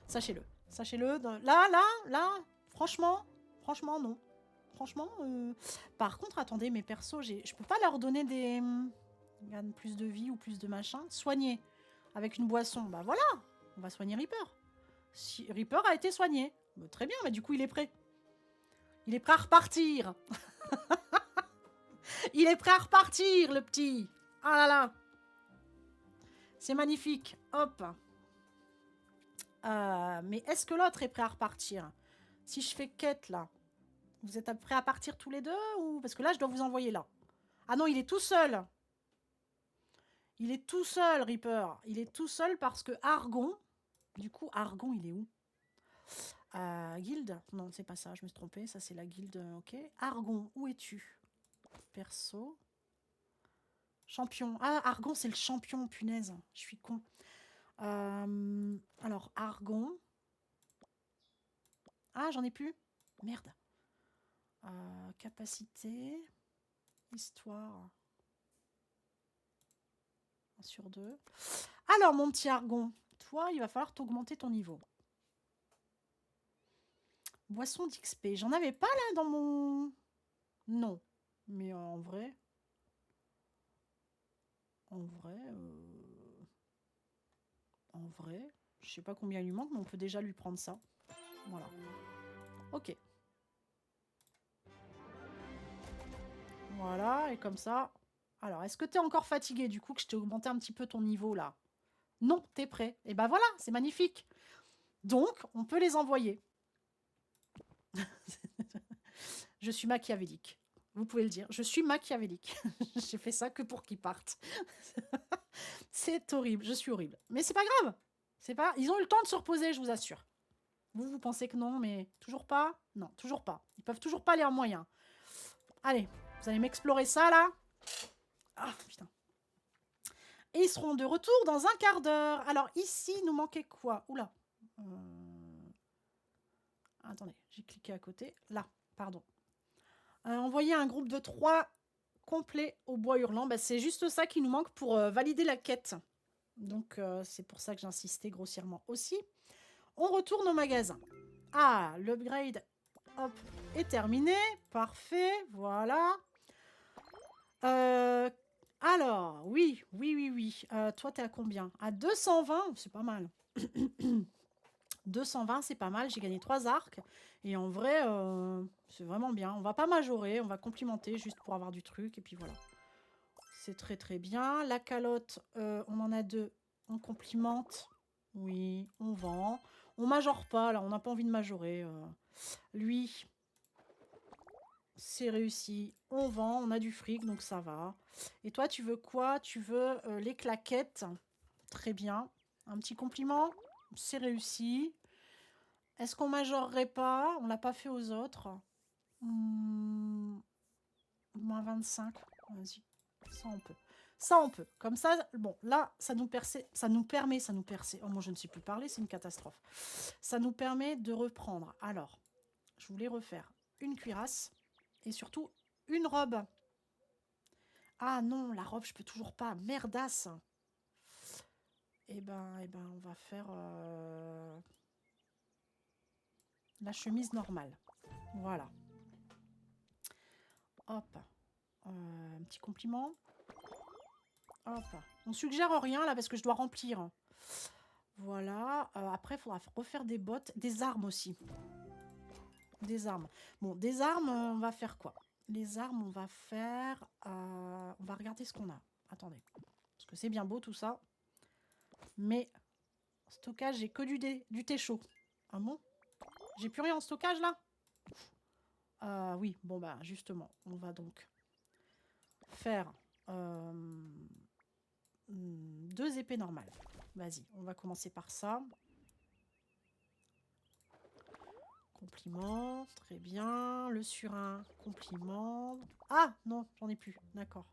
Sachez-le. Sachez-le. Là, franchement, non. Franchement, par contre, attendez, mes persos, je peux pas leur donner des... gagne plus de vie ou plus de machin. Soigner avec une boisson. Bah voilà, on va soigner Reaper. Si Reaper a été soigné. Bah, très bien, mais du coup, il est prêt. Il est prêt à repartir. Il est prêt à repartir, le petit. Ah là là. C'est magnifique. Hop. Mais est-ce que l'autre est prêt à repartir? Si je fais quête, là, vous êtes prêts à partir tous les deux ou... Parce que là, je dois vous envoyer là. Ah non, il est tout seul. Il est tout seul, Reaper. Il est tout seul parce que Argon... Du coup, Argon, il est où? Guilde? Non, c'est pas ça, je me suis trompée. Ça, c'est la guilde, ok. Argon, où es-tu? Perso. Champion. Ah, Argon, c'est le champion, punaise. Je suis con. Alors, Argon. Ah, j'en ai plus. Merde. Capacité. Histoire. 1 sur 2. Alors, mon petit Argon, toi, il va falloir t'augmenter ton niveau. Boisson d'XP. J'en avais pas là dans mon... Non. Mais en vrai... En vrai, je sais pas combien il lui manque, mais on peut déjà lui prendre ça. Voilà. Ok. Voilà, et comme ça... Alors, est-ce que tu es encore fatigué du coup que je t'ai augmenté un petit peu ton niveau là? Non, t'es prêt. Et ben voilà, c'est magnifique. Donc, on peut les envoyer. Je suis machiavélique. Vous pouvez le dire. Je suis machiavélique. J'ai fait ça que pour qu'ils partent. C'est horrible. Je suis horrible. Mais c'est pas grave. C'est pas... Ils ont eu le temps de se reposer, je vous assure. Vous pensez que non, mais toujours pas? Non, toujours pas. Ils peuvent toujours pas aller en moyen. Allez, vous allez m'explorer ça, là. Ah, putain. Et ils seront de retour dans un quart d'heure. Alors, ici, il nous manquait quoi? Oula. Attendez, j'ai cliqué à côté. Là, pardon. Envoyer un groupe de 3 complet au bois hurlant. Bah, c'est juste ça qui nous manque pour valider la quête. Donc, c'est pour ça que j'insistais grossièrement aussi. On retourne au magasin. Ah, l'upgrade, hop, est terminé. Parfait, voilà. Alors, oui. Toi, t'es à combien? À 220, c'est pas mal. 220, c'est pas mal. J'ai gagné 3 arcs. Et en vrai, c'est vraiment bien. On va pas majorer, on va complimenter juste pour avoir du truc. Et puis voilà. C'est très très bien. La calotte, on en a 2. On complimente. Oui, on vend. On majore pas, là. On n'a pas envie de majorer. Lui, c'est réussi. On vend, on a du fric, donc ça va. Et toi, tu veux quoi? Tu veux les claquettes. Très bien. Un petit compliment. C'est réussi. Est-ce qu'on majorerait pas? On l'a pas fait aux autres. Moins 25. Vas-y. Ça, on peut. Ça, on peut. Comme ça, bon, là, ça nous permet. Oh, moi, je ne sais plus parler, c'est une catastrophe. Ça nous permet de reprendre. Alors, je voulais refaire une cuirasse et surtout une robe. Ah non, la robe, je peux toujours pas. Merdasse. Eh ben, on va faire la chemise normale. Voilà. Hop. Un petit compliment. Hop. On suggère rien là parce que je dois remplir. Voilà. Après, il faudra refaire des bottes. Des armes aussi. Des armes. Bon, des armes, on va faire quoi? Les armes, on va faire... on va regarder ce qu'on a. Attendez. Parce que c'est bien beau tout ça. Mais stockage, j'ai que du thé chaud. Ah bon? J'ai plus rien en stockage là? Oui, bon bah justement, on va donc faire 2 épées normales. Vas-y, on va commencer par ça. Compliment, très bien. Le surin, compliment. Ah non, j'en ai plus, d'accord.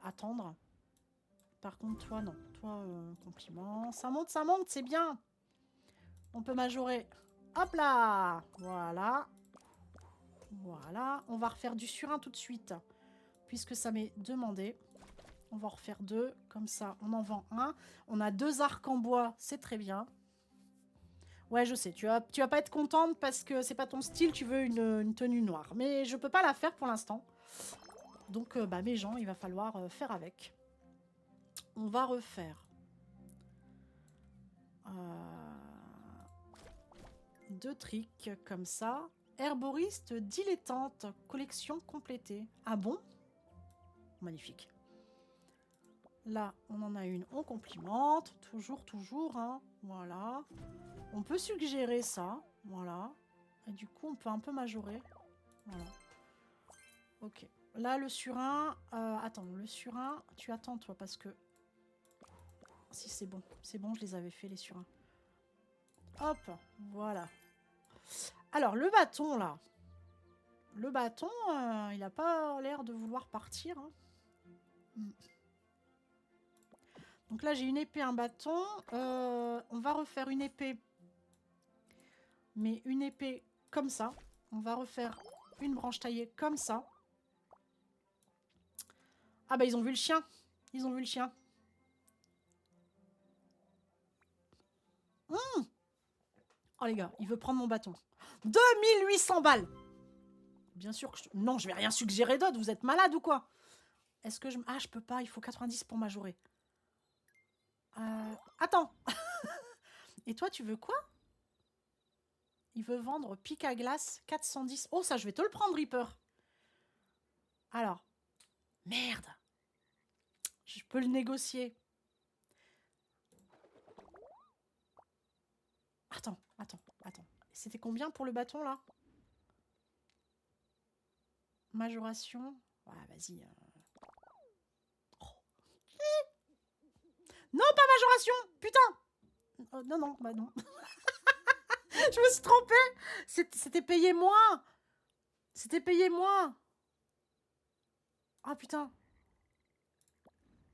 Attendre. Par contre, toi, non. Toi, compliment. Ça monte, c'est bien. On peut majorer. Hop là. Voilà. Voilà. On va refaire du surin tout de suite. Puisque ça m'est demandé. On va en refaire 2. Comme ça, on en vend 1. On a 2 arcs en bois. C'est très bien. Ouais, je sais. Tu vas pas être contente parce que c'est pas ton style. Tu veux une tenue noire. Mais je peux pas la faire pour l'instant. Donc, bah, mes gens, il va falloir faire avec. On va refaire 2 tricks comme ça. Herboriste dilettante, collection complétée. Ah bon? Magnifique. Là, on en a une, on complimente. Toujours, hein. Voilà. On peut suggérer ça. Voilà. Et du coup, on peut un peu majorer. Voilà. Ok. Là, le surin... attends, le surin, tu attends, toi, parce que... Si, c'est bon. C'est bon, je les avais fait, les surins. Hop, voilà. Alors, le bâton, là. Le bâton, il n'a pas l'air de vouloir partir. Hein. Donc là, j'ai une épée, un bâton. On va refaire une épée. Mais une épée comme ça. On va refaire une branche taillée comme ça. Ah bah, ils ont vu le chien. Ils ont vu le chien. Oh les gars, il veut prendre mon bâton. 2800 balles. Bien sûr que je... Non, je vais rien suggérer d'autre. Vous êtes malade ou quoi? Est-ce que je... Ah, je peux pas. Il faut 90 pour majorer. Attends. Et toi, tu veux quoi? Il veut vendre pic à glace 410. Oh, ça, je vais te le prendre, Reaper. Alors. Merde. Je peux le négocier. Attends. C'était combien pour le bâton, là? Majoration. Ouais, vas-y. Oh. Non, pas majoration. Putain. Non, bah non. Je me suis trompée. C'était payé moins. C'était payé moins. Ah, putain.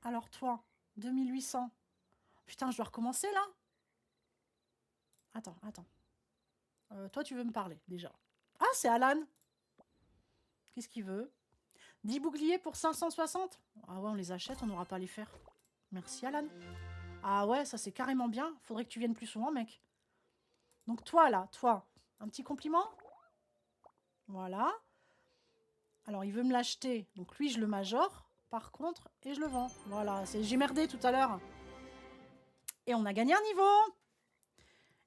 Alors, toi, 2800. Putain, je dois recommencer, là? Attends. Toi, tu veux me parler, déjà. Ah, c'est Alan. Qu'est-ce qu'il veut? 10 boucliers pour 560? Ah ouais, on les achète, on n'aura pas à les faire. Merci, Alan. Ah ouais, ça, c'est carrément bien. Faudrait que tu viennes plus souvent, mec. Donc, toi, là, un petit compliment? Voilà. Alors, il veut me l'acheter. Donc, lui, je le majore, par contre, et je le vends. Voilà, j'ai merdé tout à l'heure. Et on a gagné un niveau.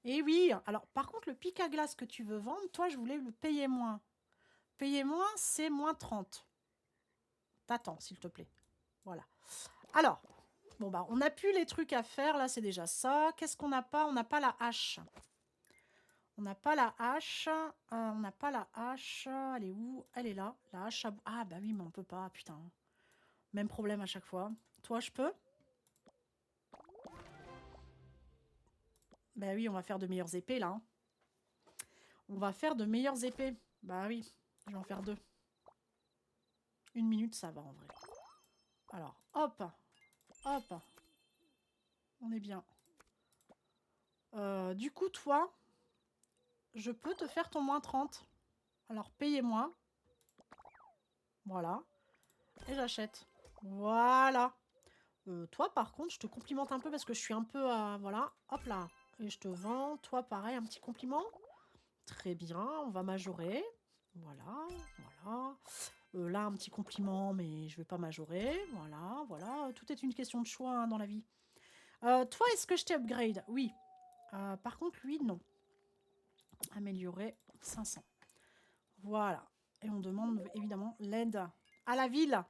Et oui, alors par contre, le pic à glace que tu veux vendre, toi, je voulais le payer moins. Payer moins, c'est moins 30. T'attends, s'il te plaît. Voilà. Alors, bon, bah, on n'a plus les trucs à faire, là, c'est déjà ça. Qu'est-ce qu'on n'a pas? On n'a pas la hache. On n'a pas la hache. On n'a pas la hache. Elle est où? Elle est là. La hache à... Ah, bah oui, mais on peut pas, putain. Même problème à chaque fois. Toi, je peux? Bah oui, on va faire de meilleures épées, là. Hein. On va faire de meilleures épées. Bah oui, je vais en faire 2. 1 minute, ça va, en vrai. Alors, hop. On est bien. Du coup, toi, je peux te faire ton moins 30. Alors, payez-moi. Voilà. Et j'achète. Voilà. Toi, par contre, je te complimente un peu parce que je suis un peu... voilà. Hop là. Et je te vends. Toi, pareil, un petit compliment. Très bien. On va majorer. Voilà. Là, un petit compliment, mais je ne vais pas majorer. Voilà. Tout est une question de choix hein, dans la vie. Toi, est-ce que je t'ai upgrade? Oui. Par contre, lui, non. Améliorer 500. Voilà. Et on demande évidemment l'aide à la ville.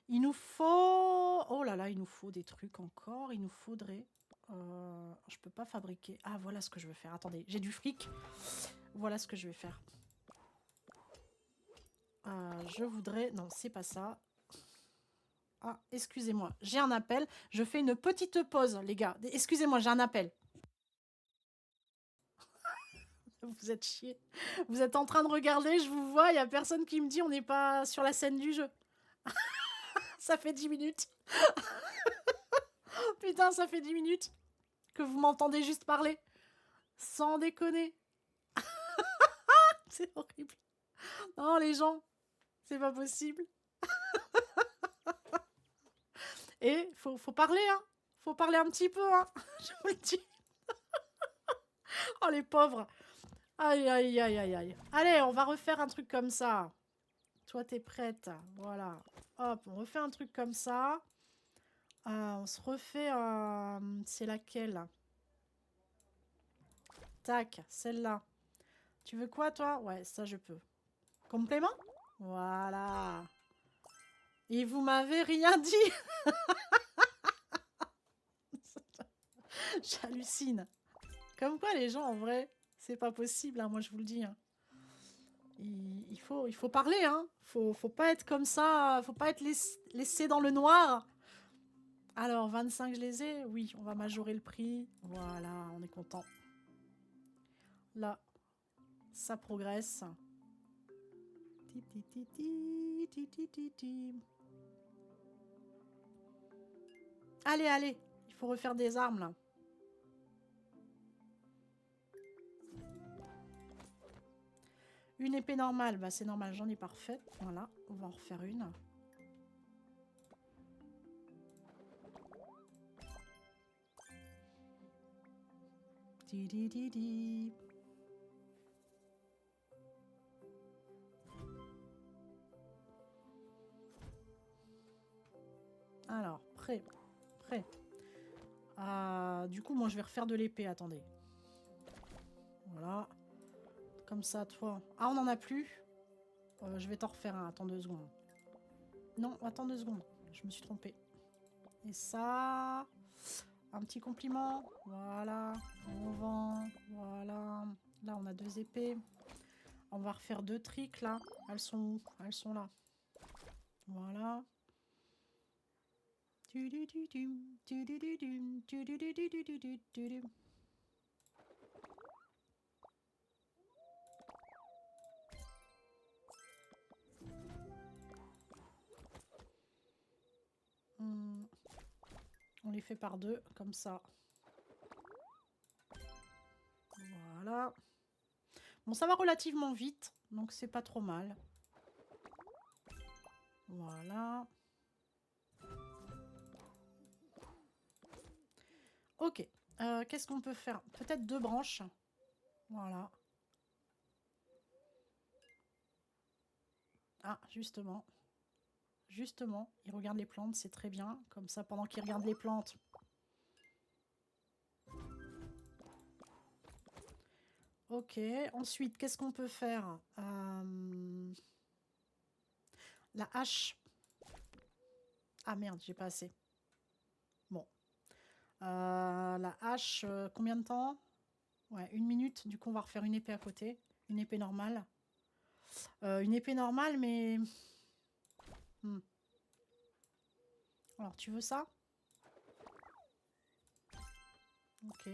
Il nous faut... Oh là là, il nous faut des trucs encore. Il nous faudrait... Je peux pas fabriquer... Ah, voilà ce que je veux faire. Attendez, j'ai du fric. Voilà ce que je vais faire. Je voudrais... Non, c'est pas ça. Ah, excusez-moi. J'ai un appel. Je fais une petite pause, les gars. Excusez-moi, j'ai un appel. Vous êtes chiés. Vous êtes en train de regarder, je vous vois. Il n'y a personne qui me dit on n'est pas sur la scène du jeu. Ça fait 10 minutes. Putain, ça fait 10 minutes que vous m'entendez juste parler. Sans déconner. C'est horrible. Non, les gens, c'est pas possible. Et faut parler, hein. Faut parler un petit peu, hein. Je vous le dis. Oh, les pauvres. Aïe. Allez, on va refaire un truc comme ça. Toi, t'es prête. Voilà. Hop, on refait un truc comme ça. On se refait... c'est laquelle? Tac, celle-là. Tu veux quoi, toi? Ouais, ça, je peux. Complément? Voilà. Et vous m'avez rien dit. J'hallucine. Comme quoi, les gens, en vrai, c'est pas possible, hein, moi je vous le dis. Hein. Il faut parler, hein. Faut pas être comme ça, faut pas être laissé dans le noir. Alors, 25, je les ai. Oui, on va majorer le prix. Voilà, on est content. Là, ça progresse. Allez, allez, il faut refaire des armes, là. Une épée normale, bah c'est normal, j'en ai parfaite. Voilà, on va en refaire une. Alors, prêt. Prêt. Du coup, moi, je vais refaire de l'épée, attendez. Voilà. Comme ça, toi... Ah, on n'en a plus. Je vais t'en refaire un, attends 2 secondes. Non, attends 2 secondes. Je me suis trompée. Et ça... Un petit compliment. Voilà. On vend. Voilà. Là, on a 2 épées. On va refaire 2 tricks, là. Elles sont où? Elles sont là. Voilà. On les fait par 2, comme ça. Voilà. Bon, ça va relativement vite, donc c'est pas trop mal. Voilà. Ok. Qu'est-ce qu'on peut faire? Peut-être 2 branches. Voilà. Ah, justement. Justement, il regarde les plantes, c'est très bien. Comme ça, pendant qu'il regarde les plantes... Ok. Ensuite, qu'est-ce qu'on peut faire? La hache. Ah merde, j'ai pas assez. Bon. La hache, combien de temps? Ouais, 1 minute. Du coup, on va refaire une épée à côté. Une épée normale. Une épée normale, mais... Alors, tu veux ça? Ok.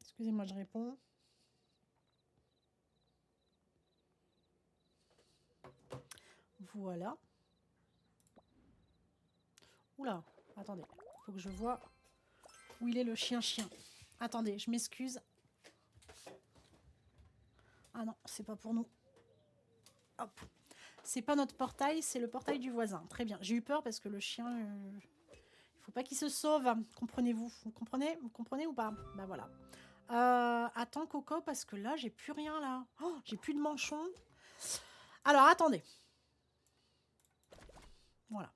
Excusez-moi, je réponds. Voilà. Oula, attendez. Faut que je vois où il est le chien-chien. Attendez, je m'excuse. Ah non, c'est pas pour nous. Hop. C'est pas notre portail, c'est le portail du voisin. Très bien. J'ai eu peur parce que le chien... il faut pas qu'il se sauve. Comprenez-vous? Vous comprenez? Vous comprenez ou pas? Bah voilà. Attends, Coco, parce que là, j'ai plus rien, là. Oh, j'ai plus de manchon. Alors, attendez. Voilà.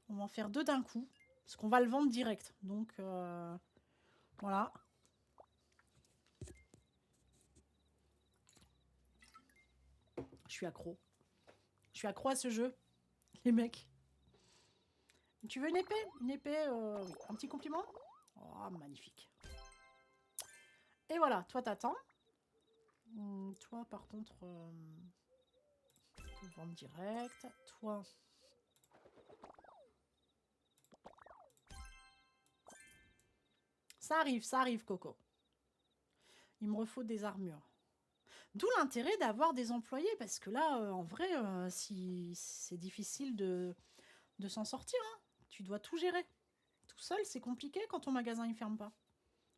On va en faire 2 d'un coup. Parce qu'on va le vendre direct. Donc, voilà. Je suis accro. Je suis accro à ce jeu. Les mecs. Tu veux une épée? Une épée, oui. Un petit compliment? Oh, magnifique. Et voilà, toi t'attends. Toi, par contre, tu peux vendre direct. Toi... ça arrive, Coco. Il me refaut des armures. D'où l'intérêt d'avoir des employés, parce que là, en vrai, si c'est difficile de s'en sortir, hein. Tu dois tout gérer. Tout seul, c'est compliqué quand ton magasin il ferme pas.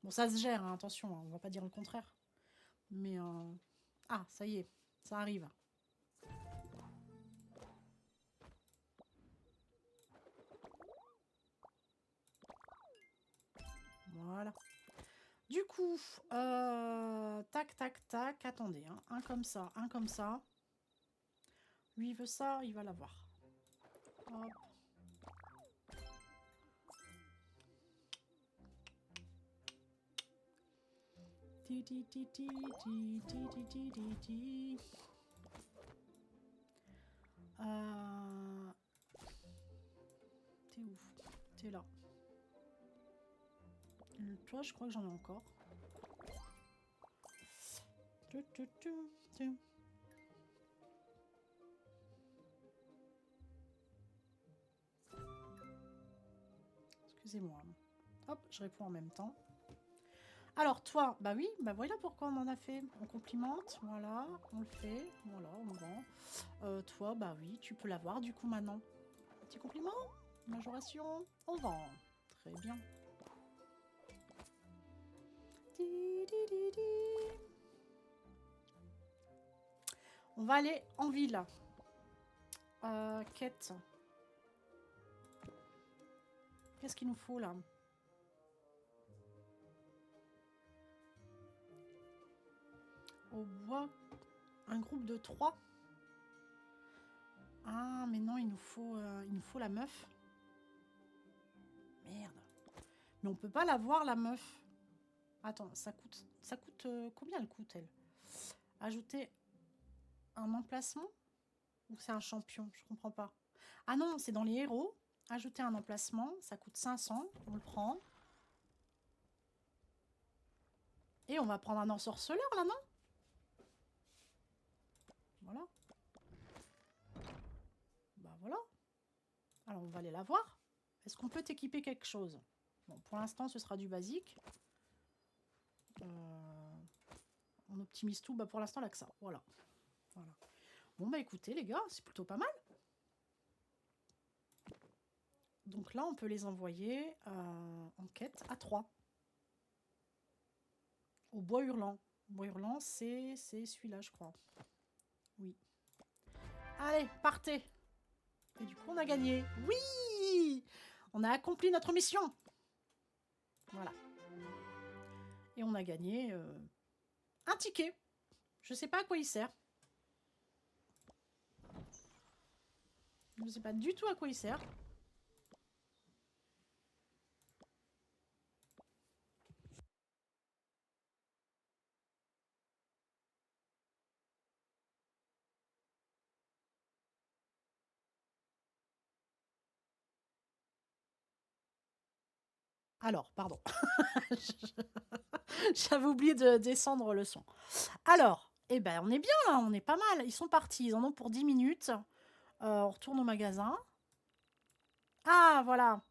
Bon, ça se gère, hein, attention, hein, on va pas dire le contraire. Mais... Ah, ça y est, ça arrive. Voilà. Du coup, tac, tac, tac, attendez, hein, un comme ça, un comme ça. Lui, il veut ça, il va l'avoir. Hop. Ti, ti, ti, ti, ti, ti, ti, ti, ti, ti. T'es où? T'es là. Toi, je crois que j'en ai encore. Excusez-moi. Hop, je réponds en même temps. Alors toi, bah oui, bah voilà pourquoi on en a fait. On complimente, voilà, on le fait, voilà, on vend. Toi, bah oui, tu peux l'avoir du coup maintenant. Petit compliment, majoration, on vend. Très bien. On va aller en ville. Quête. Qu'est-ce qu'il nous faut là? Au bois, un groupe de 3. Ah, mais non, il nous faut la meuf. Merde. Mais on peut pas la voir, la meuf. Attends, ça coûte combien elle coûte, elle? Ajouter un emplacement? Ou c'est un champion? Je comprends pas. Ah non, c'est dans les héros. Ajouter un emplacement, ça coûte 500. On le prend. Et on va prendre un ensorceleur, là, non? Voilà. Bah voilà. Alors, on va aller la voir. Est-ce qu'on peut t'équiper quelque chose? Bon, pour l'instant, ce sera du basique. On optimise tout. Bah, pour l'instant, là que ça. Voilà. Voilà. Bon, bah écoutez, les gars, c'est plutôt pas mal. Donc là, on peut les envoyer en quête à 3. Au bois hurlant. Bois hurlant, c'est celui-là, je crois. Oui. Allez, partez. Et du coup, on a gagné. Oui! On a accompli notre mission. Voilà. Et on a gagné un ticket. Je sais pas à quoi il sert. Je ne sais pas du tout à quoi il sert. Alors, pardon. J'avais oublié de descendre le son. Alors, eh ben, on est bien là, on est pas mal. Ils sont partis, ils en ont pour 10 minutes. On retourne au magasin. Ah, voilà.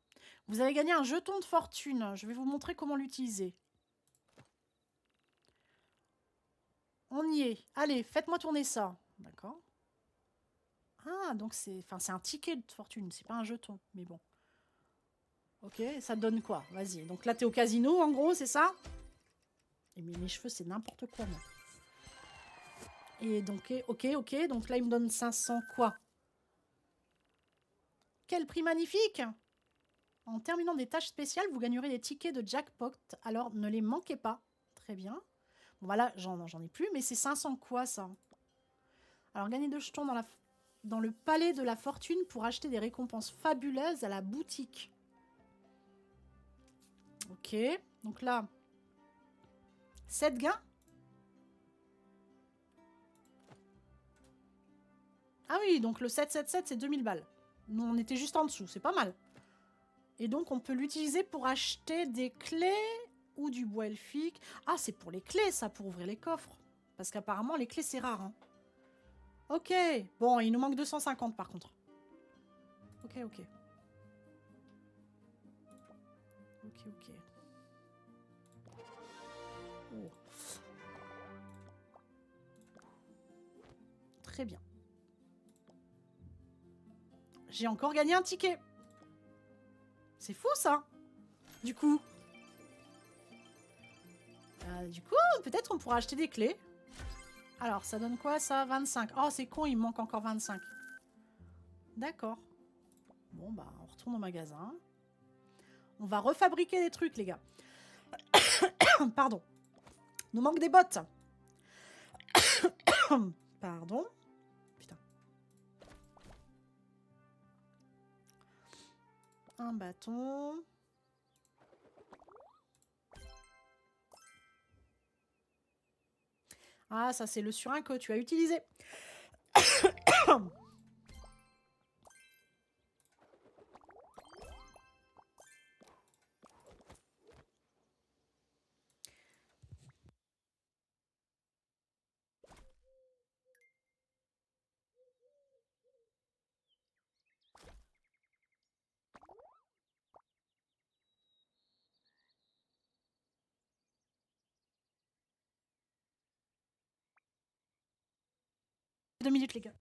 Vous avez gagné un jeton de fortune. Je vais vous montrer comment l'utiliser. On y est. Allez, faites-moi tourner ça. D'accord. Ah, donc c'est un ticket de fortune, c'est pas un jeton, mais bon. Ok, ça te donne quoi? Vas-y. Donc là, t'es au casino, en gros, c'est ça? Et mes cheveux, c'est n'importe quoi, moi. Et donc, ok. Donc là, il me donne 500 quoi? Quel prix magnifique! En terminant des tâches spéciales, vous gagnerez des tickets de jackpot. Alors, ne les manquez pas. Très bien. Bon, voilà, j'en ai plus, mais c'est 500 quoi, ça? Alors, gagner 2 jetons dans le palais de la fortune pour acheter des récompenses fabuleuses à la boutique. Ok. Donc là, 7 gains. Ah oui, donc le 777, c'est 2000 balles. Nous, on était juste en dessous, c'est pas mal. Et donc, on peut l'utiliser pour acheter des clés ou du bois elfique. Ah, c'est pour les clés, ça, pour ouvrir les coffres. Parce qu'apparemment, les clés, c'est rare. Hein. Ok. Bon, il nous manque 250, par contre. Ok. Ok. Oh. Très bien. J'ai encore gagné un ticket. C'est fou, ça. Du coup, peut-être on pourra acheter des clés. Alors, ça donne quoi, ça? 25. Oh, c'est con, il me manque encore 25. D'accord. Bon, bah, on retourne au magasin. On va refabriquer des trucs, les gars. Pardon. Nous manque des bottes. Pardon. Putain. Un bâton. Ah, ça, c'est le surin que tu as utilisé. Deux minutes, les gars.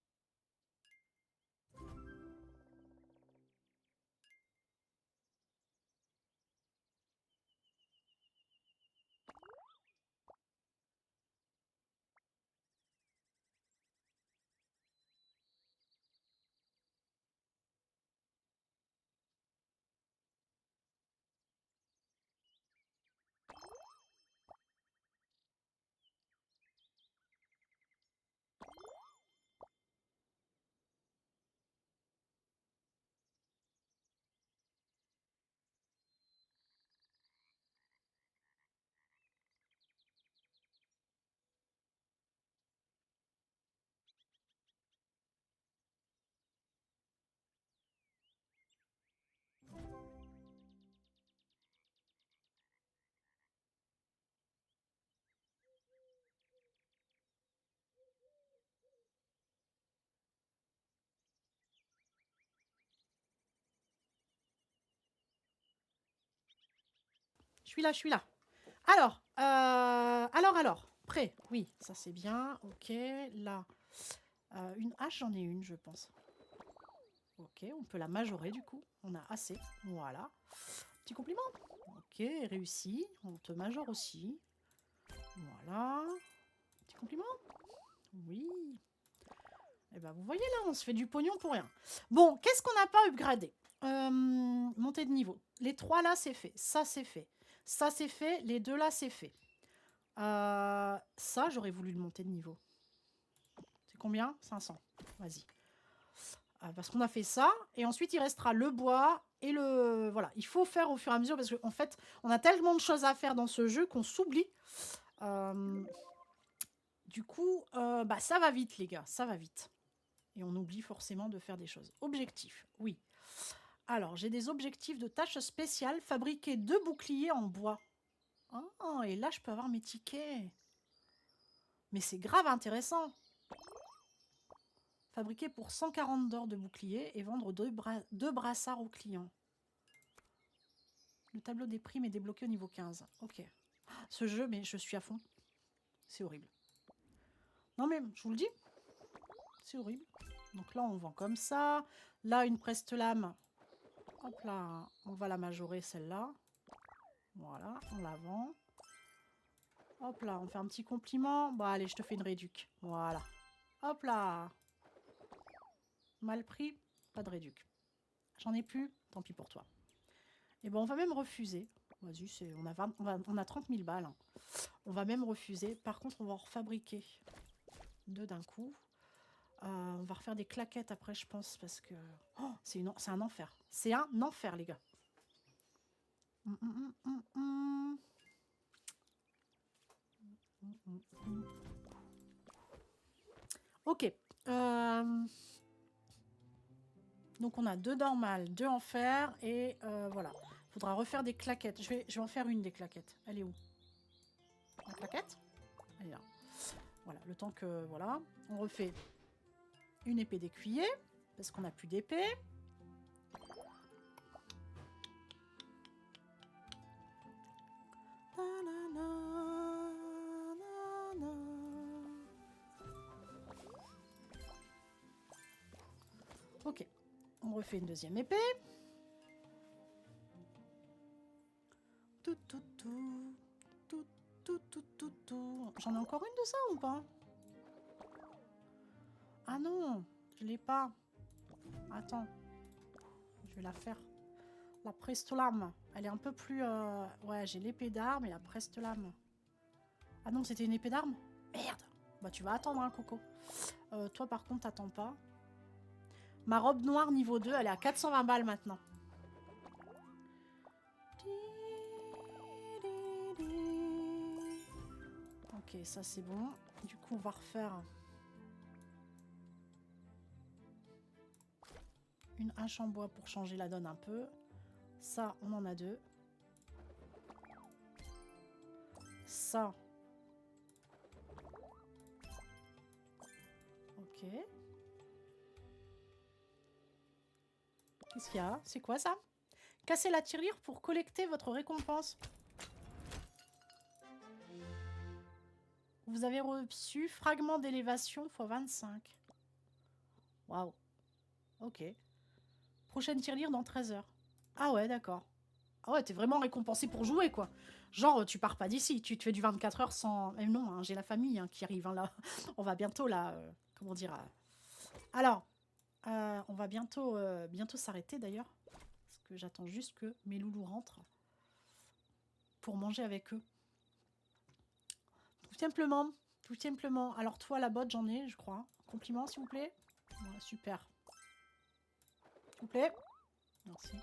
Je suis là, je suis là. Alors. Prêt. Oui, ça c'est bien. Ok, là. Une hache, j'en ai une, je pense. Ok, on peut la majorer du coup. On a assez. Voilà. Petit compliment. Ok, réussi. On te majore aussi. Voilà. Petit compliment. Oui. Et ben vous voyez là, on se fait du pognon pour rien. Bon, qu'est-ce qu'on n'a pas upgradé? Montée de niveau. Les 3 là, c'est fait. Ça, c'est fait. Ça, c'est fait. Les 2 là, c'est fait. Ça, j'aurais voulu le monter de niveau. C'est combien? 500. Vas-y. Parce qu'on a fait ça. Et ensuite, il restera le bois et le... Voilà. Il faut faire au fur et à mesure parce qu'en fait, on a tellement de choses à faire dans ce jeu qu'on s'oublie. Du coup, bah, ça va vite, les gars. Ça va vite. Et on oublie forcément de faire des choses. Objectifs, oui. Alors, j'ai des objectifs de tâches spéciales. Fabriquer 2 boucliers en bois. Oh, et là, je peux avoir mes tickets. Mais c'est grave intéressant. Fabriquer pour 140 d'or de boucliers et vendre 2 brassards aux clients. Le tableau des primes est débloqué au niveau 15. Ok. Ce jeu, mais je suis à fond. C'est horrible. Non mais, je vous le dis. C'est horrible. Donc là, on vend comme ça. Là, une preste-lame. Hop là, on va la majorer celle-là. Voilà, on la vend. Hop là, on fait un petit compliment. Bon, allez, je te fais une réduc. Voilà. Hop là. Mal pris, pas de réduc. J'en ai plus, tant pis pour toi. Et bon, on va même refuser. Vas-y, on a 30 000 balles. Hein. On va même refuser. Par contre, on va en refabriquer 2 d'un coup. On va refaire des claquettes après, je pense, parce que... Oh, c'est un enfer. C'est un enfer, les gars. Ok. Donc, on a 2 normales, 2 en fer, et voilà. Il faudra refaire des claquettes. Je vais en faire une des claquettes. Elle est où? La claquette? Elle est là. Voilà, le temps que... Voilà. On refait une épée d'écuyer, parce qu'on n'a plus d'épée. Ok, on refait une deuxième épée. J'en ai encore une de ça ou pas? Ah non, je l'ai pas. Attends, je vais la faire. La prestolame, elle est un peu plus... Ouais, j'ai l'épée d'armes et la prestolame. Ah non, c'était une épée d'armes? Merde. Bah tu vas attendre, hein, Coco. Toi, par contre, t'attends pas. Ma robe noire niveau 2, elle est à 420 balles maintenant. Ok, ça c'est bon. Du coup, on va refaire une hache en bois pour changer la donne un peu. Ça, on en a 2. Ça. Ok. Qu'est-ce qu'il y a? C'est quoi ça? Cassez la tirelire pour collecter votre récompense. Vous avez reçu fragment d'élévation x 25. Waouh. Ok. Prochaine tirelire dans 13 heures. Ah ouais, d'accord. Ah ouais, t'es vraiment récompensé pour jouer, quoi. Genre, tu pars pas d'ici. Tu te fais du 24 heures sans... Eh non, hein, j'ai la famille qui arrive, hein, là. On va bientôt, là... comment dire Alors, on va bientôt s'arrêter, d'ailleurs. Parce que j'attends juste que mes loulous rentrent. Pour manger avec eux. Tout simplement. Tout simplement. Alors, toi, la botte, j'en ai, je crois. Compliment, s'il vous plaît. Voilà, super. S'il vous plaît. Merci.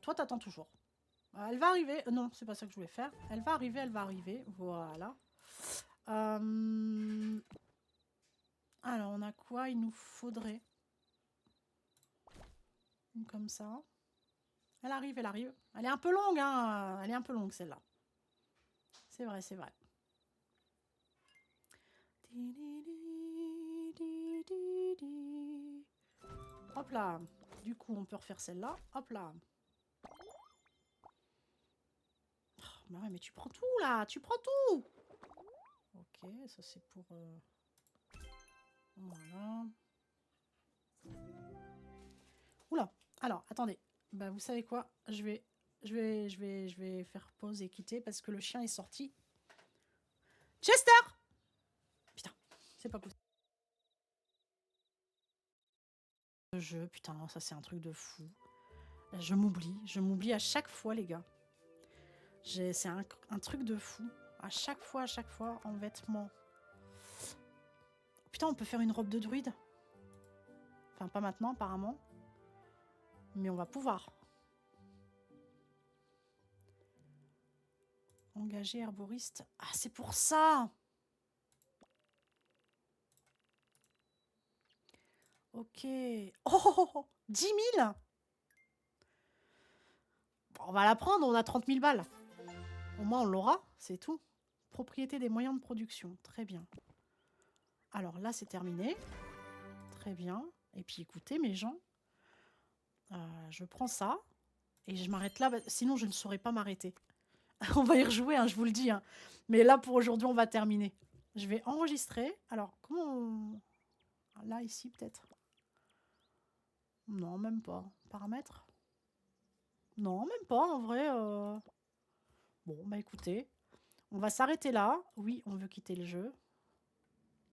Toi, t'attends toujours. Elle va arriver. Non, c'est pas ça que je voulais faire. Elle va arriver, elle va arriver. Voilà. Alors, on a quoi? Il nous faudrait... Comme ça. Elle arrive, elle arrive. Elle est un peu longue, hein. Elle est un peu longue, celle-là. C'est vrai, c'est vrai. Hop là. Du coup, on peut refaire celle-là. Hop là. Oh, bah ouais, mais tu prends tout, là. Tu prends tout. Ok, ça c'est pour... Voilà. Oula. Alors, attendez. Bah, vous savez quoi? Je vais faire pause et quitter parce que le chien est sorti. Chester! Putain, c'est pas possible. Le jeu, putain, ça c'est un truc de fou. Je m'oublie à chaque fois, les gars. C'est un truc de fou. À chaque fois, en vêtements. Putain, on peut faire une robe de druide. Enfin, pas maintenant, apparemment. Mais on va pouvoir. Engagé herboriste. Ah, c'est pour ça! Ok. Oh, 10 000! Bon, on va la prendre, on a 30 000 balles. Au moins, on l'aura, c'est tout. Propriété des moyens de production. Très bien. Alors là, c'est terminé. Très bien. Et puis, écoutez, mes gens, je prends ça et je m'arrête là. Sinon, je ne saurais pas m'arrêter. On va y rejouer, hein, je vous le dis. Hein. Mais là, pour aujourd'hui, on va terminer. Je vais enregistrer. Alors, comment on... Là, ici, peut-être. Non, même pas. Paramètres? Non, même pas, en vrai. Bon, bah écoutez. On va s'arrêter là. Oui, on veut quitter le jeu.